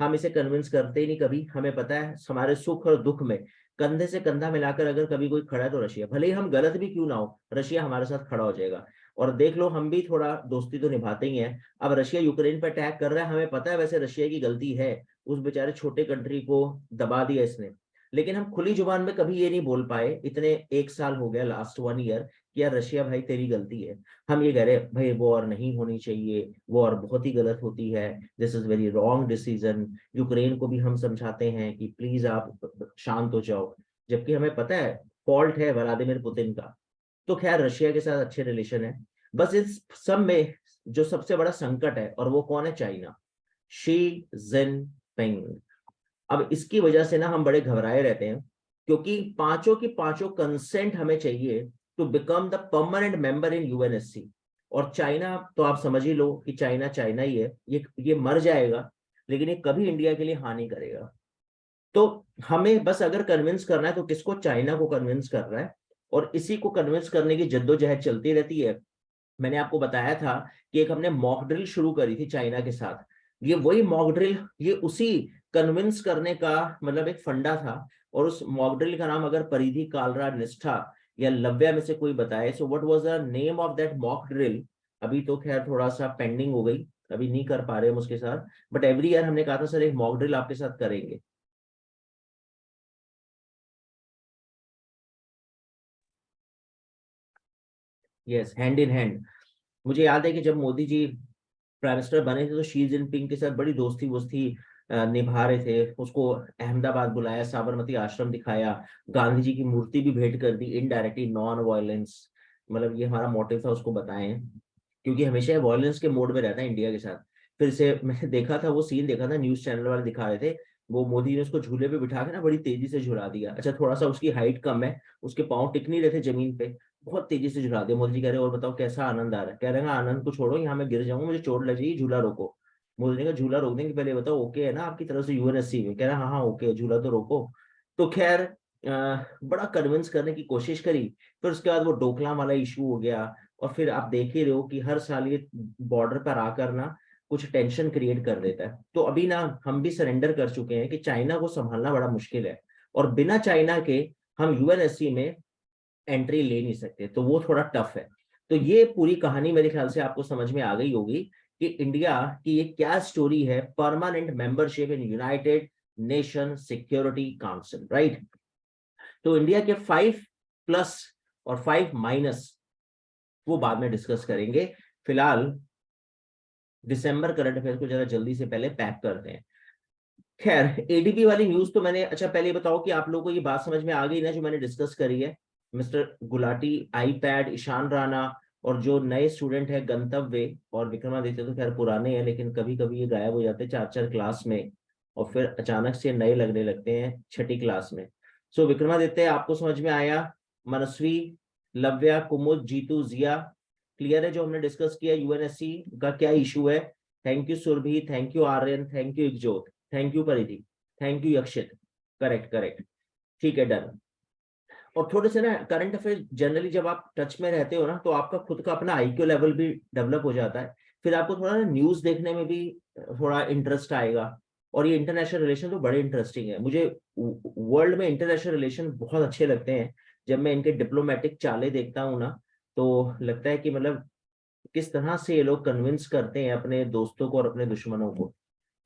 हम इसे कन्विंस करते ही नहीं कभी, हमें पता है हमारे सुख और दुख में कंधे से कंधा मिलाकर अगर कभी कोई खड़ा है तो रशिया, भले ही हम गलत भी क्यों ना हो, रशिया हमारे साथ खड़ा हो जाएगा। और देख लो, हम भी थोड़ा दोस्ती तो निभाते ही हैं। अब रशिया यूक्रेन पर अटैक कर रहा है, हमें पता है वैसे रशिया की गलती है, उस बेचारे छोटे कंट्री को दबा दिया इसने। लेकिन हम खुली जुबान में कभी ये नहीं बोल पाए, इतने 1 साल हो गया, लास्ट 1 ईयर, कि यार रशिया भाई तेरी गलती है। हम ये कह रहे हैं भाई वॉर नहीं होनी चाहिए, वॉर बहुत ही गलत होती है, this is very wrong decision. Ukraine को भी हम समझाते हैं कि प्लीज आप शांत हो जाओ, जबकि हमें पता है फॉल्ट है व्लादिमीर पुतिन का। तो खैर रशिया के साथ अच्छे रिलेशन है। बस इस सब में जो सबसे बड़ा संकट है, और वो कौन है, चाइना, शी जिनपिंग। अब इसकी वजह से ना हम बड़े घबराए रहते हैं, क्योंकि पांचों की पांचों कंसेंट हमें चाहिए to become the permanent member in UNSC. और चाइना तो आप समझ ही लो कि चाइना चाइना ही है, ये मर जाएगा, लेकिन ये कभी इंडिया के लिए हानि करेगा। तो हमें बस अगर कन्विंस करना है तो किसको, चाइना को कन्विंस कर रहा है, और इसी को कन्विंस करने की जद्दोजहद चलती रहती है। मैंने आपको बताया था कि एक हमने मॉक ड्रिल शुरू करी थी चाइना के साथ। ये वही मॉक ड्रिल, ये उसी कन्विंस करने का मतलब एक फंडा था। और उस मॉक ड्रिल का नाम अगर परिधि, कालरा, निष्ठा या लव्या में से कोई बताए, so what was the name of that mock drill. अभी तो खैर थोड़ा सा पेंडिंग हो गई, अभी नहीं कर पा रहे हम उसके साथ, बट एवरी ईयर हमने कहा था सर एक मॉक ड्रिल आपके साथ करेंगे। Yes, hand in hand. मुझे याद है कि जब मोदी जी प्राइम मिनिस्टर बने थे तो शी जिनपिंग के साथ बड़ी दोस्ती वोस्ती निभा रहे थे, उसको अहमदाबाद बुलाया, साबरमती आश्रम दिखाया, गांधी जी की मूर्ति भी भेंट कर दी इनडायरेक्टली, नॉन वायलेंस, मतलब ये हमारा मोटिव था उसको बताएं, क्योंकि हमेशा वायलेंस के मोड में रहता है इंडिया के साथ। फिर से मैंने देखा था, वो सीन देखा था, न्यूज चैनल वाले दिखा रहे थे, वो मोदी ने उसको झूले पे बिठा के ना बड़ी तेजी से झुला दिया। अच्छा थोड़ा सा उसकी हाइट कम है, उसके पाँव टिक नहीं रहे थे जमीन पे, बहुत तेजी से झुला दिया। मोदी जी कह रहे और बताओ कैसा आनंद आ रहा है, कह रहे हैं आनंद को छोड़ो, यहाँ मैं गिर जाऊंगा, मुझे चोट लग जाएगी, झूला रोको। मोदी ने कहा झूला रोक देंगे, पहले बताओ ओके है ना आपकी तरफ से यूएनएससी में, कह रहा हाँ हाँ ओके, झूला तो रोको। तो खैर बड़ा कन्विंस करने की कोशिश करी। फिर उसके बाद वो डोकलाम वाला इशू हो गया, और फिर आप देख ही रहे हो कि हर साल ये बॉर्डर पर आकर ना कुछ टेंशन क्रिएट कर देता है। तो अभी ना हम भी सरेंडर कर चुके हैं कि चाइना को संभालना बड़ा मुश्किल है, और बिना चाइना के हम यूएनएससी में एंट्री ले नहीं सकते, तो वो थोड़ा टफ है। तो ये पूरी कहानी मेरे ख्याल से आपको समझ में आ गई होगी कि इंडिया की ये क्या स्टोरी है, permanent membership in United Nation security council, right. तो इंडिया के 5+ और 5- वो बाद में डिस्कस करेंगे। फिलहाल दिसंबर करंट अफेयर को जरा जल्दी से पहले पैक करते हैं। खैर एडीबी वाली न्यूज तो मैंने, अच्छा पहले बताओ कि आप लोगों को ये बात समझ में आ गई ना जो मैंने डिस्कस करी है। मिस्टर गुलाटी, आईपैड, ईशान राणा, और जो नए स्टूडेंट है गंतव्य और विक्रमादित्य, तो खैर पुराने हैं लेकिन कभी कभी ये गायब हो जाते हैं 4-4 क्लास में, और फिर अचानक से नए लगने लगते हैं 6ठी क्लास में। सो विक्रमादित्य आपको समझ में आया, मनस्वी, लव्या, कुमुद, जीतू, जिया क्लियर है जो हमने डिस्कस किया, यूएनएससी का क्या इशू है। Thank you Surabhi, thank you Aryan, thank you Ikjot, thank you Paridhi, thank you Yakshit, correct correct, ठीक है डन। और थोड़े से ना करंट अफेयर जनरली जब आप टच में रहते हो ना तो आपका खुद का अपना आईक्यू लेवल भी डेवलप हो जाता है, फिर आपको थोड़ा ना न्यूज देखने में भी थोड़ा इंटरेस्ट आएगा। और ये इंटरनेशनल रिलेशन तो बड़े इंटरेस्टिंग है, मुझे वर्ल्ड में इंटरनेशनल रिलेशन बहुत अच्छे लगते हैं। जब मैं इनके डिप्लोमेटिक चालें देखता हूँ ना, तो लगता है कि मतलब किस तरह से ये लोग कन्विंस करते हैं अपने दोस्तों को और अपने दुश्मनों को।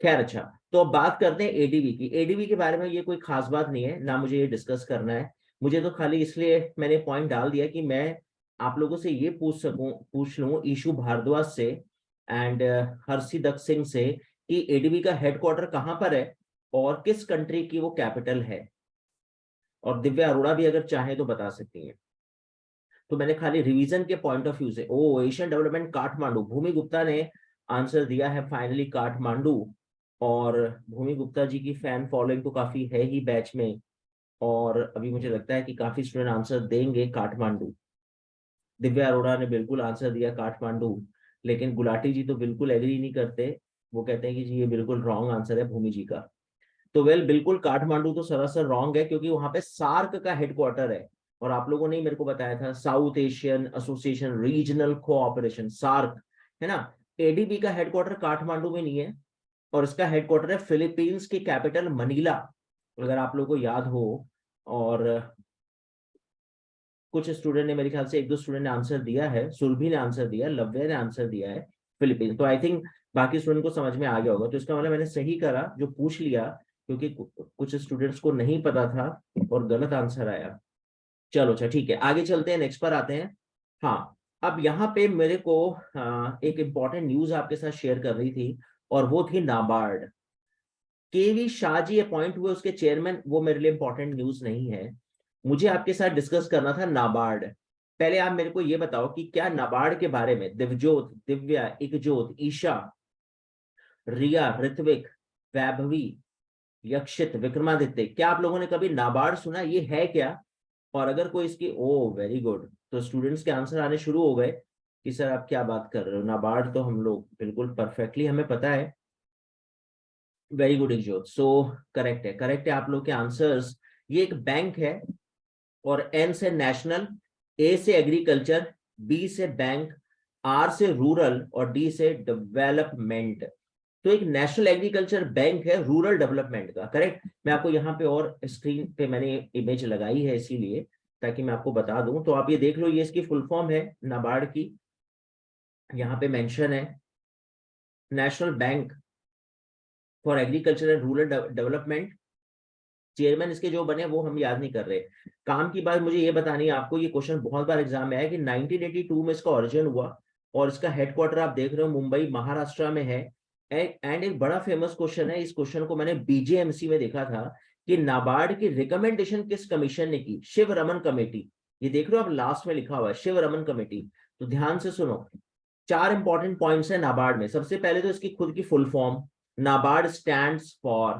खैर अच्छा, तो अब बात करते हैं एडीबी की। एडीबी के बारे में ये कोई खास बात नहीं है ना, मुझे ये डिस्कस करना है। मुझे तो खाली इसलिए मैंने पॉइंट डाल दिया कि मैं आप लोगों से ये पूछ लूं ईशु भारद्वाज से एंड हर्षिदक सिंह से कि एडीबी का हेडक्वार्टर कहाँ पर है और किस कंट्री की वो कैपिटल है। और दिव्या अरोड़ा भी अगर चाहे तो बता सकती हैं। तो मैंने खाली रिवीजन के पॉइंट ऑफ व्यू से, ओ एशियन डेवलपमेंट काठमांडू, भूमि गुप्ता ने आंसर दिया है फाइनली काठमांडू। और भूमि गुप्ता जी की फैन फॉलोइंग तो काफी है ही बैच में, और अभी मुझे लगता है कि काफी स्टूडेंट आंसर देंगे काठमांडू। दिव्या अरोड़ा ने बिल्कुल आंसर दिया काठमांडू, लेकिन गुलाटी जी तो बिल्कुल एग्री नहीं करते, वो कहते हैं कि जी ये बिल्कुल रॉन्ग आंसर है भूमि जी का। तो वेल बिल्कुल काठमांडू तो सरासर रॉन्ग है, क्योंकि वहां पे सार्क का हेडक्वार्टर है, और आप लोगों ने ही मेरे को बताया था South Asian Association Regional Cooperation, SAARC, है ना। एडीबी का हेडक्वार्टर काठमांडू में नहीं है, और इसका हेडक्वार्टर है फिलीपींस की कैपिटल मनीला, अगर आप लोगों को याद हो। और कुछ स्टूडेंट ने, मेरे ख्याल से 1-2 स्टूडेंट ने आंसर दिया है, सुरभि ने आंसर दिया, लव्य ने आंसर दिया है फिलीपींस, तो आई थिंक बाकी स्टूडेंट को समझ में आ गया होगा। तो इसका मतलब मैंने सही करा जो पूछ लिया, क्योंकि कुछ स्टूडेंट्स को नहीं पता था और गलत आंसर आया। चलो अच्छा ठीक है, आगे चलते हैं, नेक्स्ट पर आते हैं। हाँ, अब यहाँ पे मेरे को एक इंपॉर्टेंट न्यूज आपके साथ शेयर कर रही थी, और वो थी नाबार्ड। केवी शाह जी अपॉइंट हुए उसके चेयरमैन, वो मेरे लिए इंपॉर्टेंट न्यूज नहीं है। मुझे आपके साथ डिस्कस करना था नाबार्ड। पहले आप मेरे को ये बताओ कि क्या नाबार्ड के बारे में दिव्यजोत, दिव्या, इकजोत, ईशा, रिया, ऋत्विक, वैभवी, यक्षित, विक्रमादित्य, क्या आप लोगों ने कभी नाबार्ड सुना, ये है क्या? और अगर कोई इसकी, ओ वेरी गुड, तो स्टूडेंट्स के आंसर आने शुरू हो गए कि सर आप क्या बात कर रहे हो, नाबार्ड तो हम लोग बिल्कुल परफेक्टली हमें पता है। Very good Ikjot, so correct है आप लोग के आंसर्स। ये एक बैंक है, और एन से नेशनल, ए से एग्रीकल्चर, बी से बैंक, आर से रूरल, और डी से डेवलपमेंट। तो एक नेशनल एग्रीकल्चर बैंक है रूरल डेवलपमेंट का, करेक्ट। मैं आपको यहाँ पे और स्क्रीन पे मैंने इमेज लगाई है इसीलिए, ताकि मैं आपको बता दूं, तो आप ये देख लो, ये इसकी फुल फॉर्म है नाबार्ड की, यहाँ पे मेंशन है national bank for agriculture and rural development. Chairman इसके जो बने वो हम याद नहीं कर रहे। काम की बात मुझे ये बतानी है आपको, ये क्वेश्चन बहुत बार एग्जाम में आया कि 1982 में इसका ओरिजिन हुआ, और इसका हेडक्वार्टर आप देख रहे हो मुंबई महाराष्ट्र में है। एंड एक बड़ा फेमस क्वेश्चन है, इस क्वेश्चन को मैंने बीजेएमसी में देखा था कि नाबार्ड की रिकमेंडेशन किस कमीशन ने की? शिव रमन कमेटी। ये देख रहे हो आप, लास्ट में लिखा हुआ है शिव रमन कमेटी। तो ध्यान से सुनो, 4 इंपॉर्टेंट पॉइंट्स है नाबार्ड में। सबसे पहले तो इसकी खुद की full form, NABARD stands for.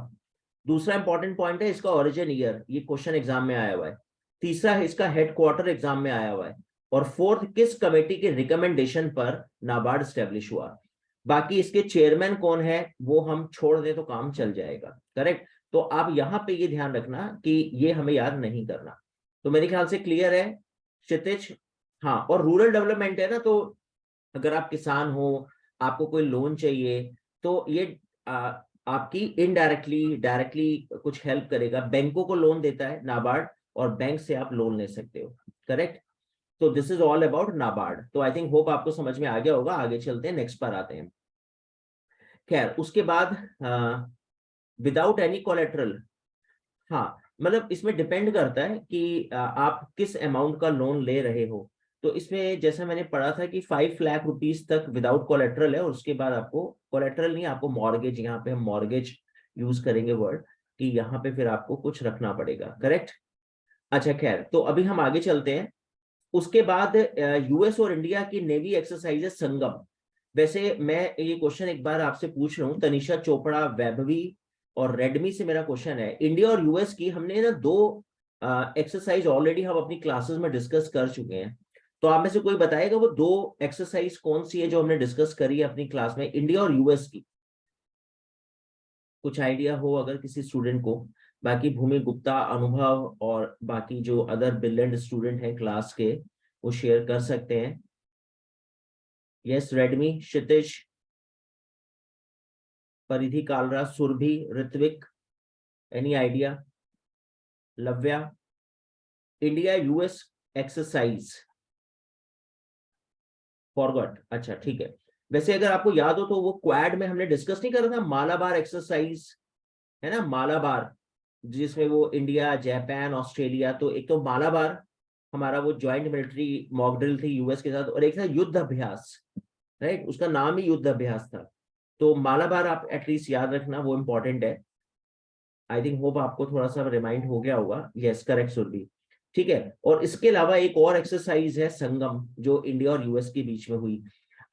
दूसरा इंपॉर्टेंट पॉइंट है इसका ओरिजिन ईयर, ये क्वेश्चन एग्जाम में आया हुआ है। तीसरा है इसका हेडक्वार्टर, एग्जाम में आया हुआ है। और फोर्थ, किस कमेटी के रिकमेंडेशन पर नाबार्ड स्टैब्लिश हुआ। बाकी इसके चेयरमैन कौन है वो हम छोड़ दें तो काम चल जाएगा। करेक्ट। तो आप यहाँ पे ये ध्यान रखना कि ये हमें याद नहीं करना। तो मेरे ख्याल से क्लियर है क्षितिज? हाँ, और रूरल डेवलपमेंट है ना, तो अगर आप किसान हो, आपको कोई लोन चाहिए, तो ये आपकी इनडायरेक्टली डायरेक्टली कुछ हेल्प करेगा। बैंकों को लोन देता है नाबार्ड, और बैंक से आप लोन ले सकते हो। करेक्ट। तो this is all about NABARD. तो आई थिंक होप आपको समझ में आ गया होगा। आगे चलते हैं, नेक्स्ट पर आते हैं। खैर, उसके बाद विदाउट एनी कोलेट्रल, हाँ मतलब इसमें डिपेंड करता है कि आप किस अमाउंट का लोन ले रहे हो। तो इसमें जैसा मैंने पढ़ा था कि 5 लाख रुपीस तक विदाउट कोलेट्रल है, और उसके बाद आपको कोलेट्रल नहीं, आपको मॉर्गेज, यहाँ पे हम मॉर्गेज यूज करेंगे वर्ड, कि यहाँ पे फिर आपको कुछ रखना पड़ेगा। करेक्ट। अच्छा खैर, तो अभी हम आगे चलते हैं। उसके बाद यूएस और इंडिया की नेवी एक्सरसाइजेस संगम। वैसे मैं ये क्वेश्चन एक बार आपसे पूछ रहा हूँ, तनिषा चोपड़ा, वैभवी और रेडमी से मेरा क्वेश्चन है। इंडिया और यूएस की हमने ना 2 एक्सरसाइज ऑलरेडी हम अपनी क्लासेस में डिस्कस कर चुके हैं। तो आप में से कोई बताएगा वो 2 एक्सरसाइज कौन सी है जो हमने डिस्कस करी है अपनी क्लास में, इंडिया और यूएस की? कुछ आइडिया हो अगर किसी स्टूडेंट को? बाकी भूमि गुप्ता, अनुभव और बाकी जो अदर ब्रिलियंट स्टूडेंट हैं क्लास के, वो शेयर कर सकते हैं। Yes, Redmi, Kshitij, Paridhi, Kalra, Surbhi, Ritvik, any idea? Lavya, India US exercise forgot. अच्छा ठीक है। वैसे अगर आपको याद हो तो वो क्वाड में हमने डिस्कस नहीं करा था, मालाबार एक्सरसाइज, है ना, मालाबार, जिसमें वो इंडिया, जापान, ऑस्ट्रेलिया। तो एक तो मालाबार हमारा वो ज्वाइंट मिलिट्री मॉक ड्रिल थी यूएस के साथ, और एक था युद्ध अभ्यास, राइट, उसका नाम ही युद्ध अभ्यास था। तो मालाबार आप एटलीस्ट याद रखना, वो इंपॉर्टेंट है। आई थिंक होप आपको थोड़ा सा रिमाइंड हो गया होगा। Yes correct Surbhi. ठीक है। और इसके अलावा एक और एक्सरसाइज है संगम, जो इंडिया और यूएस के बीच में हुई।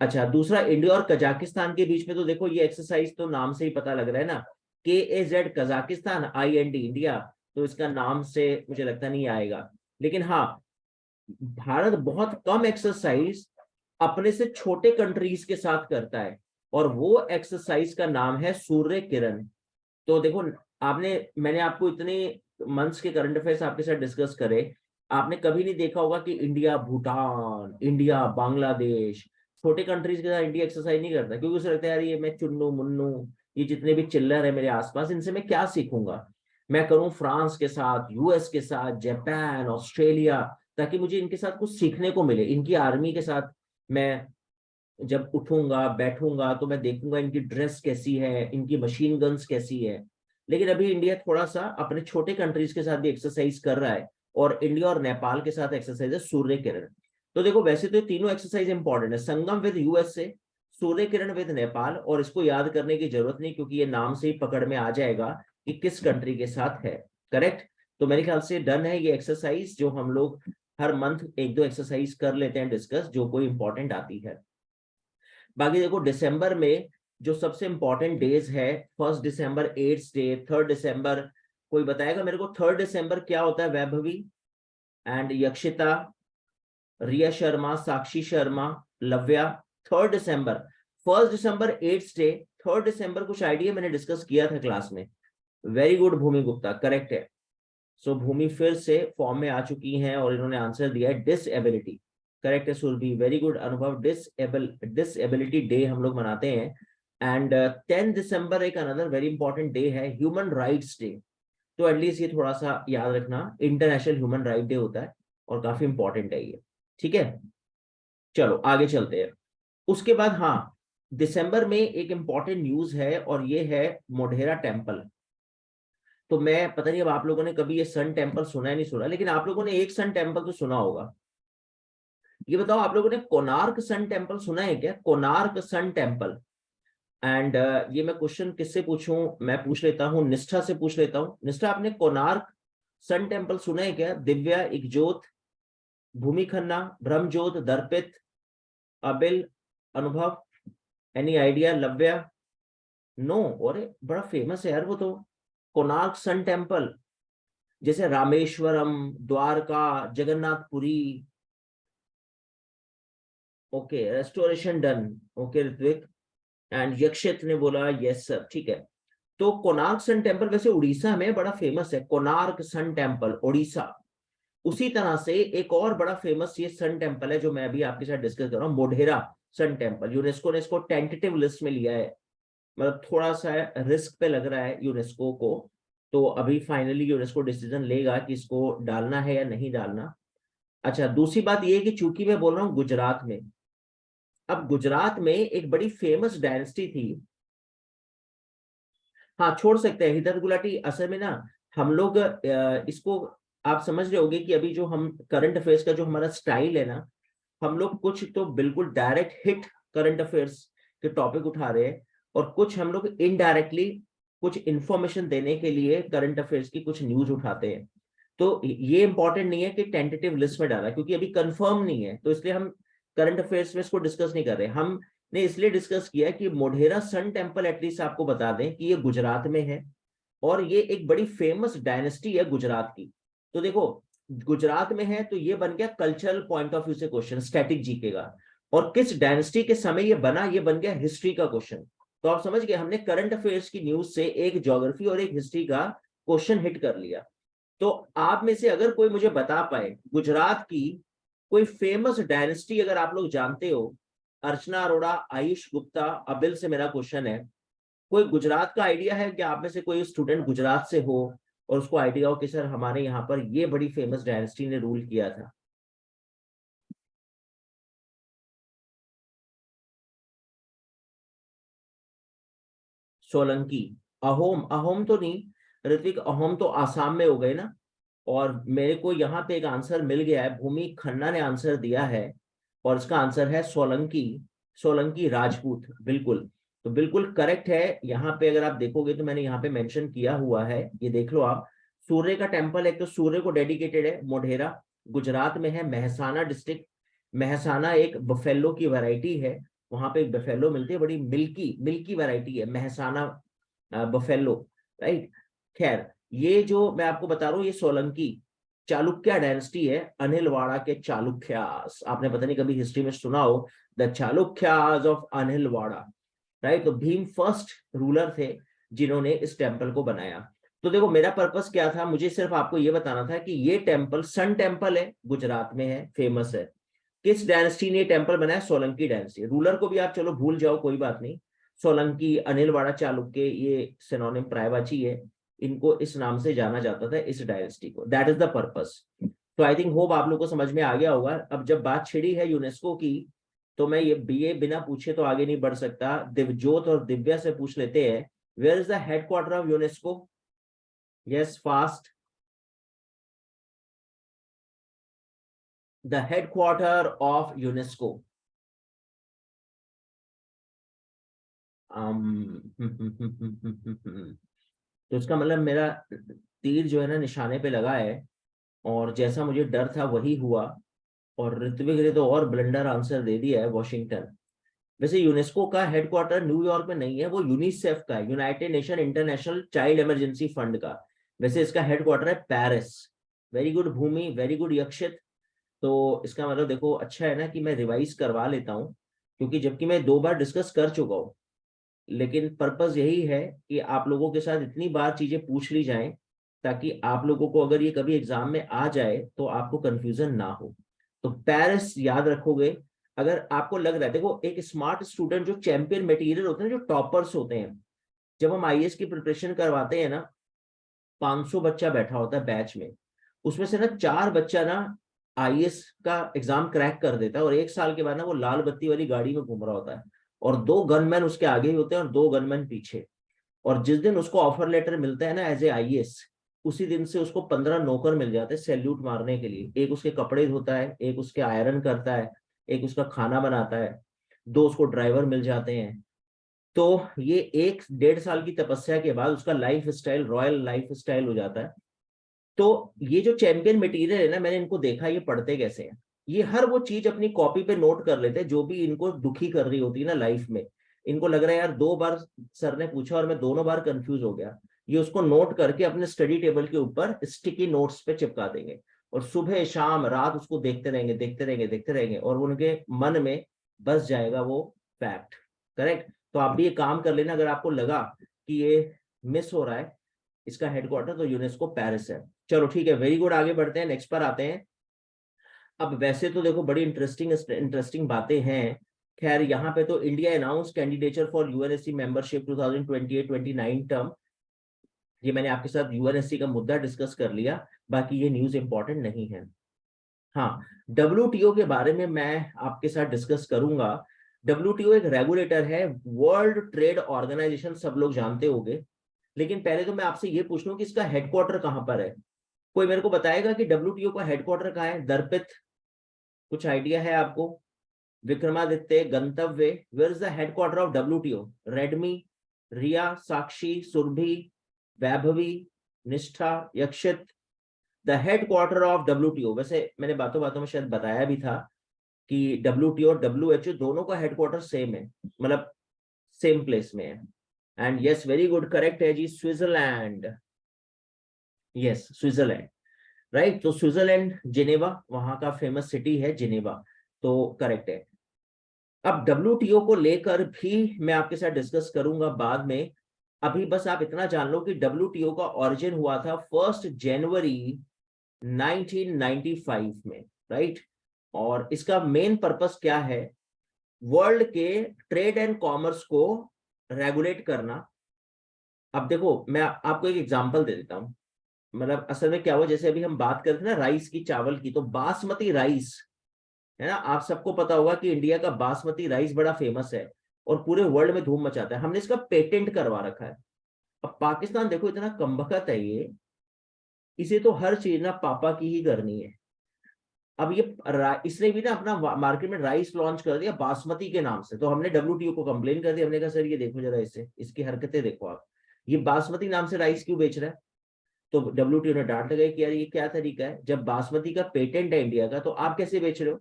अच्छा, दूसरा इंडिया और कजाकिस्तान के बीच में, तो देखो ये एक्सरसाइज तो नाम से ही पता लग रहा है ना, KAZ कजाकिस्तान, IND इंडिया। तो इसका नाम से मुझे लगता नहीं आएगा। लेकिन हाँ, भारत बहुत कम एक्सरसाइज अपने से छोटे कंट्रीज के साथ करता है, और वो एक्सरसाइज का नाम है सूर्य किरण। तो देखो, आपने, मैंने आपको इतने मंथ्स के करंट अफेयर्स आपके साथ डिस्कस करे, आपने कभी नहीं देखा होगा कि इंडिया भूटान, इंडिया बांग्लादेश, छोटे कंट्रीज के साथ इंडिया एक्सरसाइज नहीं करता, क्योंकि उसे लगता है यार ये मैं चुन्नू मुन्नू, ये जितने भी चिल्लर है मेरे आसपास, इनसे मैं क्या सीखूंगा। मैं करूं फ्रांस के साथ, यूएस के साथ, जापान, ऑस्ट्रेलिया, ताकि मुझे इनके साथ कुछ सीखने को मिले। इनकी आर्मी के साथ मैं जब उठूंगा बैठूंगा तो मैं देखूंगा इनकी ड्रेस कैसी है, इनकी मशीन गन्स कैसी है। लेकिन अभी इंडिया थोड़ा सा अपने छोटे कंट्रीज के साथ भी एक्सरसाइज कर रहा है, और इंडिया और नेपाल के साथ एक्सरसाइज है सूर्य किरण। तो देखो, वैसे तो ये तीनों एक्सरसाइज इंपॉर्टेंट है, Sangam with USA, Surya Kiran with Nepal, और इसको याद करने की जरूरत नहीं, क्योंकि ये नाम से ही पकड़ में आ जाएगा कि किस कंट्री के साथ है। करेक्ट। तो मेरे ख्याल से डन है ये एक्सरसाइज, जो हम लोग हर मंथ 1-2 एक्सरसाइज कर लेते हैं डिस्कस, जो कोई इंपॉर्टेंट आती है। बाकी देखो, दिसंबर में जो सबसे इंपॉर्टेंट डेज है, 1 दिसंबर एड्स डे, 3 दिसंबर, कोई बताएगा मेरे को 3 दिसंबर क्या होता है? वैभवी एंड यक्षिता, रिया शर्मा, साक्षी शर्मा, लव्या। 3 दिसंबर, 1 दिसंबर एड्स डे, 3 दिसंबर कुछ आइडिया, मैंने डिस्कस किया था क्लास में। Very good Bhumi Gupta, correct है। सो भूमि फिर से फॉर्म में आ चुकी हैं, और इन्होंने आंसर दिया है डिसएबिलिटी। करेक्ट है सुरभि, वेरी गुड अनुभव। डिसएबिलिटी डे हम लोग मनाते हैं। एंड 10 दिसंबर एक अनदर वेरी इंपॉर्टेंट डे है, ह्यूमन राइट्स डे। तो एटलीस्ट ये थोड़ा सा याद रखना, इंटरनेशनल ह्यूमन राइट डे होता है, और काफी इंपॉर्टेंट है ये। ठीक है, चलो आगे चलते हैं। उसके बाद हाँ, दिसंबर में एक इंपॉर्टेंट न्यूज है, और ये है मोढेरा टेम्पल। तो मैं पता नहीं अब आप लोगों ने कभी ये सन टेम्पल सुना है नहीं सुना, लेकिन आप लोगों ने एक सन टेम्पल तो सुना होगा। ये बताओ आप लोगों ने कोणार्क सन टेम्पल सुना है क्या? Konark sun temple. एंड ये मैं क्वेश्चन किससे पूछूं? मैं पूछ लेता हूँ, निष्ठा से पूछ लेता हूँ। निष्ठा, आपने कोणार्क सन टेम्पल सुना है क्या? दिव्या, इकजोत, भूमि खन्ना, ब्रह्मजोत, दर्पित, अबिल, अनुभव, एनी आइडिया? लव्या? नो। अरे बड़ा फेमस है यार वो तो, कोणार्क सन टेम्पल। जैसे Rameswaram, Dwarka, Jagannathpuri. Okay, restoration done. Okay Ritvik. And Yakshit ने बोला यस सर, ठीक है। तो कोणार्क सन टेम्पल वैसे उड़ीसा में बड़ा फेमस है, कोणार्क सन टेम्पल उड़ीसा। उसी तरह से एक और बड़ा फेमस ये सन टेम्पल है जो मैं अभी आपके साथ डिस्कस कर रहा हूँ, मोढेरा सन टेम्पल। यूनेस्को ने इसको टेंटेटिव लिस्ट में लिया है, मतलब थोड़ा सा रिस्क पे लग रहा है यूनेस्को को। तो अभी फाइनली यूनेस्को डिसीजन लेगा कि इसको डालना है या नहीं डालना। अच्छा, दूसरी बात ये है कि चूंकि मैं बोल रहा हूँ गुजरात में, अब गुजरात में एक बड़ी फेमस डायनेस्टी थी। हाँ, छोड़ सकते हैं हिदर गुलाटी। असल में ना हम लोग इसको आप समझ रहे होगे कि अभी जो हम करंट अफेयर्स का जो हमारा स्टाइल है ना, हम लोग कुछ तो बिल्कुल डायरेक्ट हिट करंट अफेयर्स के टॉपिक उठा रहे हैं, और कुछ हम लोग इनडायरेक्टली कुछ इंफॉर्मेशन देने के लिए करंट अफेयर्स की कुछ न्यूज उठाते हैं। तो ये इंपॉर्टेंट नहीं है कि टेंटेटिव लिस्ट में डाला, क्योंकि अभी कंफर्म नहीं है, तो इसलिए हम करंट अफेयर्स में इसको डिस्कस नहीं कर रहे। हमने इसलिए डिस्कस किया कि मोढेरा सन टेम्पल एटलीस्ट आपको बता दें कि ये गुजरात में है, और ये एक बड़ी फेमस डायनेस्टी है गुजरात की। तो देखो, गुजरात में है तो ये बन गया कल्चरल पॉइंट ऑफ व्यू से क्वेश्चन, स्टैटिक जीके का। और किस डायनेस्टी के समय ये बना, ये बन गया हिस्ट्री का क्वेश्चन। तो आप समझ गए, हमने करंट अफेयर्स की न्यूज से एक ज्योग्राफी और एक हिस्ट्री का क्वेश्चन हिट कर लिया। तो आप में से अगर कोई मुझे बता पाए गुजरात की कोई फेमस डायनेस्टी अगर आप लोग जानते हो, अर्चना अरोड़ा, आयुष गुप्ता, अबिल से मेरा क्वेश्चन है, कोई गुजरात का आइडिया है कि आप में से कोई स्टूडेंट गुजरात से हो और उसको आइडिया हो कि सर हमारे यहाँ पर ये बड़ी फेमस डायनेस्टी ने रूल किया था? सोलंकी। अहोम, अहोम तो नहीं ऋत्विक, अहोम तो आसाम में हो गए ना। और मेरे को यहाँ पे एक आंसर मिल गया है, भूमि खन्ना ने आंसर दिया है, और इसका आंसर है सोलंकी। सोलंकी राजपूत, बिल्कुल। तो बिल्कुल करेक्ट है। यहाँ पे अगर आप देखोगे तो मैंने यहाँ पे मेंशन किया हुआ है, ये देख लो आप। सूर्य का टेम्पल है, तो सूर्य को डेडिकेटेड है, मोढेरा गुजरात में है, महसाना डिस्ट्रिक्ट। महसाना एक बफेलो की वैरायटी है, वहां पे एक बफेलो मिलती है, बड़ी मिल्की मिल्की वैरायटी है महसाना बफेलो, राइट। खैर, ये जो मैं आपको बता रहा हूँ ये सोलंकी चालुक्य डायनेस्टी है, अनिलवाड़ा के चालुक्यास। आपने पता नहीं कभी हिस्ट्री में सुना हो, the Chalukyas of Anilwada, right. तो भीम फर्स्ट रूलर थे जिन्होंने इस टेम्पल को बनाया। तो देखो, मेरा पर्पस क्या था, मुझे सिर्फ आपको ये बताना था कि ये टेम्पल सन टेम्पल है, गुजरात में है, फेमस है। किस डायनेस्टी ने टेम्पल बनाया? सोलंकी डायनेस्टी। रूलर को भी आप चलो भूल जाओ, कोई बात नहीं। सोलंकी, अनिलवाड़ा चालुक्य, ये सिनोनिम प्रायवाची है, इनको इस नाम से जाना जाता था, इस डायनेस्टी को। That is the purpose. तो आई थिंक होप आप लोग को समझ में आ गया होगा। अब जब बात छिड़ी है यूनेस्को की, तो मैं ये बिना पूछे तो आगे नहीं बढ़ सकता। दिवजोत और दिव्या से पूछ लेते हैं, where is the headquarter of UNESCO? Yes, fast. The headquarter of UNESCO. तो इसका मतलब मेरा तीर जो है ना निशाने पे लगा है, और जैसा मुझे डर था वही हुआ। और ऋत्विक ने तो और ब्लंडर आंसर दे दिया है, वॉशिंगटन। वैसे यूनेस्को का हेडक्वार्टर न्यूयॉर्क में नहीं है, वो यूनिसेफ का है, United nation international child emergency fund का। वैसे इसका हेडक्वार्टर है Paris. Very good Bhumi, very good यक्षित। तो इसका मतलब देखो, अच्छा है ना कि मैं रिवाइज करवा लेता हूँ, क्योंकि जबकि मैं 2 बार डिस्कस कर चुका हूँ, लेकिन पर्पस यही है कि आप लोगों के साथ इतनी बार चीजें पूछ ली जाएं, ताकि आप लोगों को अगर ये कभी एग्जाम में आ जाए तो आपको कंफ्यूजन ना हो। तो पेरिस याद रखोगे। अगर आपको लग रहा है, देखो एक स्मार्ट स्टूडेंट जो चैंपियन मटेरियल होते हैं, जो टॉपर्स होते हैं, जब हम आईएएस की प्रिपरेशन करवाते हैं ना, 500 बच्चा बैठा होता है बैच में, उसमें से ना 4 बच्चा ना आईएएस का एग्जाम क्रैक कर देता है, और 1 साल के बाद ना वो लाल बत्ती वाली गाड़ी में घूम रहा होता है, और 2 गनमैन उसके आगे ही होते हैं और 2 गनमैन पीछे। और जिस दिन उसको ऑफर लेटर मिलता है ना एज ए आईएएस, उसी दिन से उसको 15 नौकर मिल जाते हैं सैल्यूट मारने के लिए। एक उसके कपड़े धोता है, एक उसके आयरन करता है, एक उसका खाना बनाता है, 2 उसको ड्राइवर मिल जाते हैं। तो ये 1-1.5 साल की तपस्या के बाद उसका life style royal life style हो जाता है। तो ये जो चैंपियन मटेरियल है ना, मैंने इनको देखा ये पढ़ते कैसे हैं। ये हर वो चीज अपनी कॉपी पे नोट कर लेते हैं जो भी इनको दुखी कर रही होती है ना लाइफ में। इनको लग रहा है यार 2 बार सर ने पूछा और मैं दोनों बार कंफ्यूज हो गया। ये उसको नोट करके अपने स्टडी टेबल के ऊपर स्टिकी नोट्स पे चिपका देंगे, और सुबह शाम रात उसको देखते रहेंगे देखते रहेंगे देखते रहेंगे, और उनके मन में बस जाएगा वो फैक्ट। करेक्ट। तो आप भी ये काम कर लेना अगर आपको लगा कि ये मिस हो रहा है। इसका हेडक्वार्टर तो यूनेस्को पेरिस है। चलो ठीक है, वेरी गुड, आगे बढ़ते हैं, नेक्स्ट पर आते हैं। अब वैसे तो देखो बड़ी इंटरेस्टिंग इंटरेस्टिंग बातें हैं। खैर यहाँ पे तो India announce candidature for UNSC membership 2028-29 term. ये मैंने आपके साथ यूएनएससी का मुद्दा डिस्कस कर लिया, बाकी ये न्यूज इंपॉर्टेंट नहीं है। हाँ, डब्ल्यूटीओ के बारे में मैं आपके साथ डिस्कस करूंगा। डब्ल्यूटीओ एक रेगुलेटर है, वर्ल्ड ट्रेड ऑर्गेनाइजेशन, सब लोग जानते होंगे। लेकिन पहले तो मैं आपसे ये पूछ लूं कि इसका हेडक्वार्टर कहाँ पर है। कोई मेरे को बताएगा कि डब्ल्यूटीओ का हेडक्वार्टर कहाँ है? दर्पित, कुछ आइडिया है आपको? Vikramaditya, Gantavya, where is the headquarter of WTO? रेडमी, Riya, Sakshi, Surbhi, Vaibhavi, Nishtha, Yakshit. The headquarter of WTO, वैसे मैंने बातों बातों में शायद बताया भी था कि डब्ल्यूटीओ और डब्ल्यूएचओ दोनों का हेडक्वार्टर सेम है, मतलब सेम प्लेस में है। And yes, very good, correct है जी, स्विट्जरलैंड। Yes, Switzerland, right. तो स्विट्जरलैंड जिनेवा, वहां का फेमस सिटी है जिनेवा, तो करेक्ट है। अब डब्ल्यूटीओ को लेकर भी मैं आपके साथ डिस्कस करूंगा बाद में। अभी बस आप इतना जान लो कि डब्ल्यूटीओ का ओरिजिन हुआ था 1 जनवरी 1995 में, राइट। और इसका मेन पर्पस क्या है? वर्ल्ड के ट्रेड एंड कॉमर्स को रेगुलेट करना। अब देखो मैं आपको एक एग्जांपल दे देता हूं। मतलब असल में क्या हुआ, जैसे अभी हम बात करते थे ना राइस की, चावल की, तो बासमती राइस है ना, आप सबको पता होगा कि इंडिया का बासमती राइस बड़ा फेमस है और पूरे वर्ल्ड में धूम मचाता है। हमने इसका पेटेंट करवा रखा है। अब पाकिस्तान देखो इतना कमबख्त है ये, इसे तो हर चीज ना पापा की ही करनी है। अब ये इसने भी ना अपना मार्केट में राइस लॉन्च कर दिया बासमती के नाम से, तो हमने डब्ल्यूटीओ को कंप्लेन कर दिया। हमने कहा सर ये देखो जरा, इसे इसकी हरकतें देखो आप, ये बासमती नाम से राइस क्यों बेच रहा है? तो डब्ल्यूटीओ ने डांट लगाई कि यार ये क्या तरीका है, जब बासमती का पेटेंट है इंडिया का तो आप कैसे बेच रहे हो?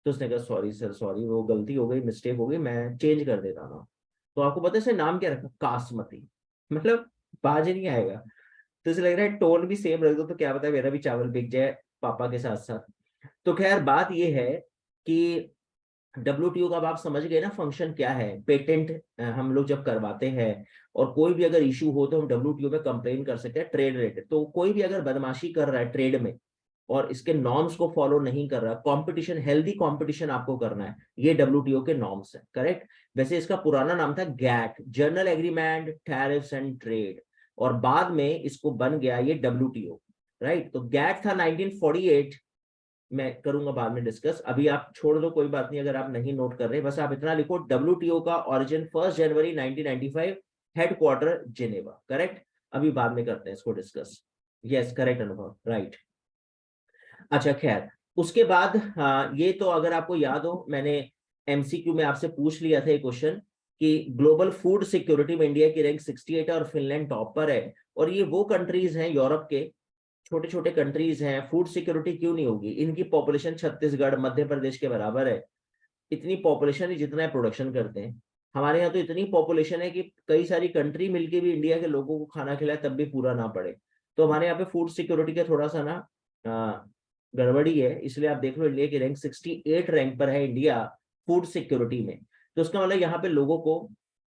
तो उसने कहा सॉरी सर सॉरी, वो गलती हो गई, मिस्टेक हो गई, मैं चेंज कर देता ना। तो आपको पता है इसने नाम क्या रखा? कासमती। मतलब बाज नहीं आएगा। तो इसे लग रहा है टोन भी सेम रख दो तो क्या पता मेरा भी चावल बिक जाए पापा के साथ साथ। तो खैर बात ये है कि डब्ल्यूटीओ का अब आप समझ गए ना फंक्शन क्या है। पेटेंट हम लोग जब करवाते हैं और कोई भी अगर इशू हो तो हम डब्ल्यूटीओ में कंप्लेन कर सकते हैं ट्रेड रिलेटेड। तो कोई भी अगर बदमाशी कर रहा है ट्रेड में और इसके नॉर्म्स को फॉलो नहीं कर रहा, कंपटीशन, हेल्दी कंपटीशन आपको करना है, ये डब्ल्यूटीओ के नॉर्म्स है, करेक्ट। वैसे इसका पुराना नाम था GATT, general agreement tariffs and trade, और बाद में इसको बन गया ये डब्ल्यूटीओ, राइट। तो गैट था 1948, मैं करूंगा बाद में डिस्कस, अभी आप छोड़ दो कोई बात नहीं अगर आप नहीं नोट कर रहे, बस आप इतना लिखो डब्ल्यूटीओ का ओरिजिन 1 जनवरी 1995, हेडक्वार्टर जिनेवा, करेक्ट। अभी बाद में करते हैं इसको डिस्कस। यस करेक्ट अनुभव, राइट। अच्छा खैर, उसके बाद ये तो अगर आपको याद हो मैंने एमसीक्यू में आपसे पूछ लिया था ये क्वेश्चन कि ग्लोबल फूड सिक्योरिटी में इंडिया की रैंक 68 है और फिनलैंड टॉप पर है। और ये वो कंट्रीज हैं यूरोप के, छोटे छोटे कंट्रीज हैं, फूड सिक्योरिटी क्यों नहीं होगी? इनकी पॉपुलेशन छत्तीसगढ़ मध्य प्रदेश के बराबर है। इतनी पॉपुलेशन ही जितना है प्रोडक्शन करते हैं। हमारे यहाँ तो इतनी पॉपुलेशन है कि कई सारी कंट्री मिलके भी इंडिया के लोगों को खाना खिलाए तब भी पूरा ना पड़े। तो हमारे यहाँ पे फूड सिक्योरिटी का थोड़ा सा ना गड़बड़ी है, इसलिए आप देख लो इंडिया की रैंक 68 रैंक पर है इंडिया फूड सिक्योरिटी में। तो उसका मतलब यहाँ पे लोगों को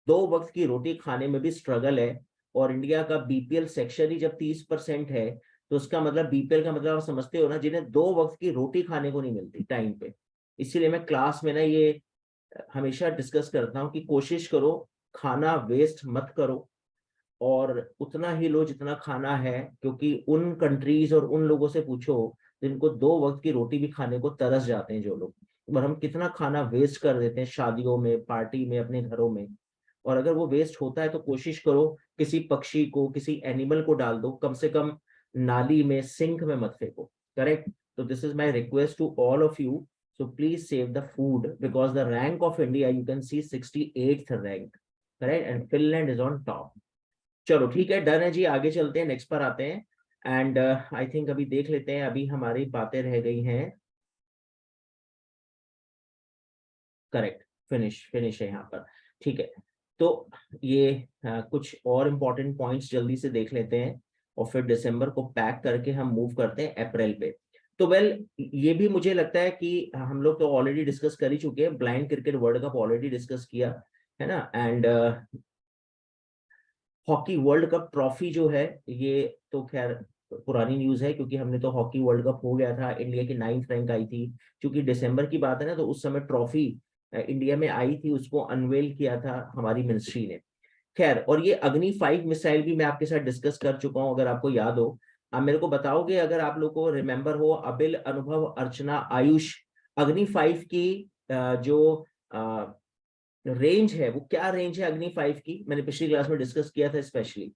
2 वक्त की रोटी खाने में भी स्ट्रगल है। और इंडिया का बीपीएल सेक्शन ही जब 30% है, तो उसका मतलब बीपीएल का मतलब आप समझते हो ना, जिन्हें 2 वक्त की रोटी खाने को नहीं मिलती टाइम पे। इसीलिए मैं क्लास में ना ये हमेशा डिस्कस करता हूँ कि कोशिश करो खाना वेस्ट मत करो, और उतना ही लो जितना खाना है, क्योंकि उन कंट्रीज और उन लोगों से पूछो जिनको 2 वक्त की रोटी भी खाने को तरस जाते हैं जो लोग, और हम कितना खाना वेस्ट कर देते हैं शादियों में, पार्टी में, अपने घरों में। और अगर वो वेस्ट होता है तो कोशिश करो किसी पक्षी को, किसी एनिमल को डाल दो, कम से कम नाली में, सिंक में मत फेंको, करेक्ट। तो this is my request to all of you, so please save the food because the rank of India you can see 68th rank, correct, and Finland is on top. चलो ठीक है, done है जी, आगे चलते हैं, next पर आते हैं। एंड आई थिंक अभी देख लेते हैं, अभी हमारी बातें रह गई हैं, करेक्ट, फिनिश है यहाँ पर, ठीक है। तो ये कुछ और इम्पोर्टेंट पॉइंट्स जल्दी से देख लेते हैं और फिर दिसंबर को पैक करके हम मूव करते हैं अप्रैल पे। तो वेल, ये भी मुझे लगता है कि हम लोग तो ऑलरेडी डिस्कस कर ही चुके हैं, blind cricket world cup already discuss किया है ना। And hockey world cup trophy जो है, ये तो खैर पुरानी न्यूज है, क्योंकि हमने तो हॉकी वर्ल्ड कप हो गया था, इंडिया की 9th रैंक आई थी, क्योंकि दिसंबर की बात है ना, तो उस समय ट्रॉफी इंडिया में आई थी, उसको अनवेल किया था हमारी मिनिस्ट्री ने। खैर, और ये अग्नि 5 मिसाइल भी मैं आपके साथ डिस्कस कर चुका हूं, अगर आपको याद हो। आप मेरे को बताओगे, अगर आप लोग को रिमेम्बर हो, अबिल, अनुभव, अर्चना, आयुष, अग्नि 5 की जो रेंज है, वो क्या रेंज है अग्नि 5 की, मैंने पिछली क्लास में डिस्कस किया था specially.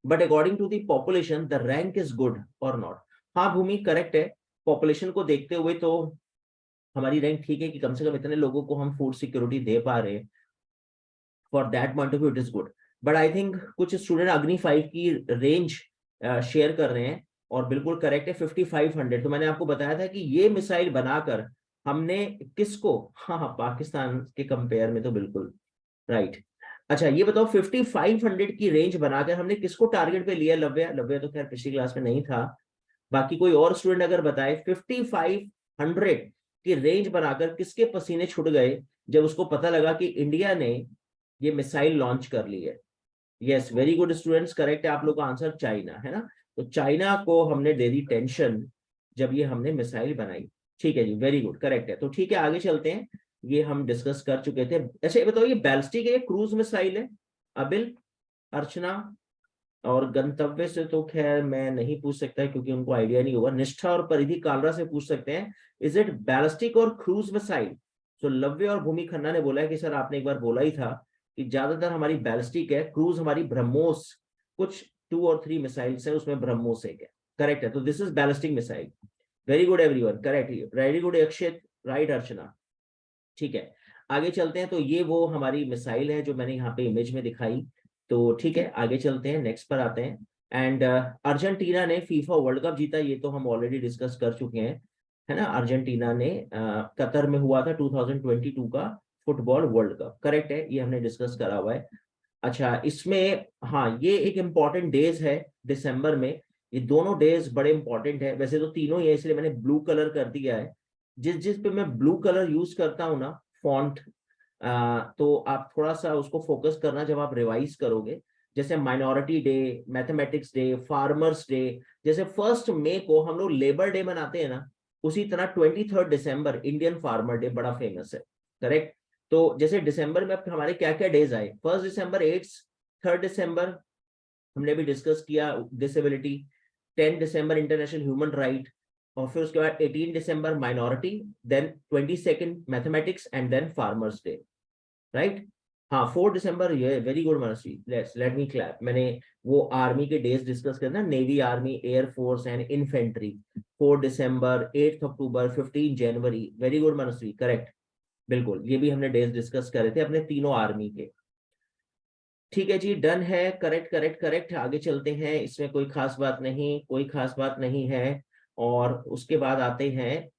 But according to the population the rank is good और नॉट? हाँ भूमि, करेक्ट है, पॉपुलेशन को देखते हुए तो हमारी रैंक ठीक है, कि कम से कम इतने लोगों को हम फूड सिक्योरिटी दे पा रहे हैं, for that point of view it is good. But I think कुछ स्टूडेंट अग्नि 5 की रेंज शेयर कर रहे हैं, और बिल्कुल करेक्ट है, 5500। तो मैंने आपको बताया था कि ये मिसाइल बनाकर हमने किसको, हाँ, पाकिस्तान के कंपेयर में तो बिल्कुल राइट। अच्छा ये बताओ, 5500 की रेंज बनाकर हमने किसको टारगेट पे लिया? लव्य, लव्य तो खैर पिछली क्लास में नहीं था, बाकी कोई और स्टूडेंट अगर बताए, 5500 की रेंज बनाकर किसके पसीने छूट गए जब उसको पता लगा कि इंडिया ने ये मिसाइल लॉन्च कर ली है? Yes, very good students, correct है आप लोग का आंसर, चाइना है ना। तो चाइना को हमने दे दी टेंशन जब ये हमने मिसाइल बनाई, ठीक है जी, वेरी गुड, करेक्ट है। तो ठीक है, आगे चलते हैं, ये हम डिस्कस कर चुके थे। अच्छा ये बताओ, ये बैलिस्टिक है, क्रूज मिसाइल है? अबिल, अर्चना, और गंतव्य से तो खैर मैं नहीं पूछ सकता, क्योंकि उनको आइडिया नहीं होगा। निष्ठा और परिधि कालरा से पूछ सकते हैं, इज इट बैलिस्टिक और क्रूज मिसाइल? तो लव्य और भूमि खन्ना ने बोला है कि सर आपने एक बार बोला ही था कि ज्यादातर हमारी बैलिस्टिक है, क्रूज हमारी ब्रह्मोस, कुछ 2 और 3 मिसाइल्स है, उसमें ब्रह्मोस एक है, करेक्ट है। तो this is ballistic missile, very good everyone, correct, very good Akshit, right Archana, ठीक है। आगे चलते हैं, तो ये वो हमारी मिसाइल है जो मैंने यहाँ पे इमेज में दिखाई। तो ठीक है, आगे चलते हैं, नेक्स्ट पर आते हैं। एंड अर्जेंटीना ने फीफा वर्ल्ड कप जीता, ये तो हम ऑलरेडी डिस्कस कर चुके हैं, है ना। अर्जेंटीना ने कतर में हुआ था 2022 का फुटबॉल वर्ल्ड कप, करेक्ट है, ये हमने डिस्कस करा हुआ है। अच्छा इसमें, हाँ, ये एक इम्पॉर्टेंट डेज है दिसंबर में, ये दोनों डेज बड़े इंपॉर्टेंट है, वैसे तो तीनों ही है, इसलिए मैंने ब्लू कलर कर दिया है। जिस जिस पे मैं ब्लू कलर यूज करता हूँ ना, फॉन्ट, तो आप थोड़ा सा उसको फोकस करना जब आप रिवाइज करोगे। जैसे minority day, mathematics day, farmers day, जैसे 1 मई को हम लोग लेबर डे मनाते हैं ना, उसी तरह 23 दिसंबर इंडियन फार्मर डे बड़ा फेमस है, करेक्ट। तो जैसे दिसंबर में हमारे क्या क्या डेज आए, 1 दिसंबर एड्स, 3 दिसंबर हमने भी डिस्कस किया डिसेबिलिटी, 10 दिसंबर इंटरनेशनल ह्यूमन राइट, और फिर उसके बाद 18 दिसंबर minority, then 22 mathematics, and then farmers day, right. हाँ, 4 दिसंबर, ये very good Manasvi, let me clap. मैंने वो आर्मी के डेज डिस्कस करना, navy, army, air force and infantry, 4 दिसंबर, 8 अक्टूबर, 15 जनवरी, वेरी गुड मनस्वी, करेक्ट, बिल्कुल, ये भी हमने डेज डिस्कस करे थे अपने तीनों आर्मी के। ठीक है जी, डन है, करेक्ट करेक्ट करेक्ट, आगे चलते हैं, इसमें कोई खास बात नहीं, कोई खास बात नहीं है। और उसके बाद आते हैं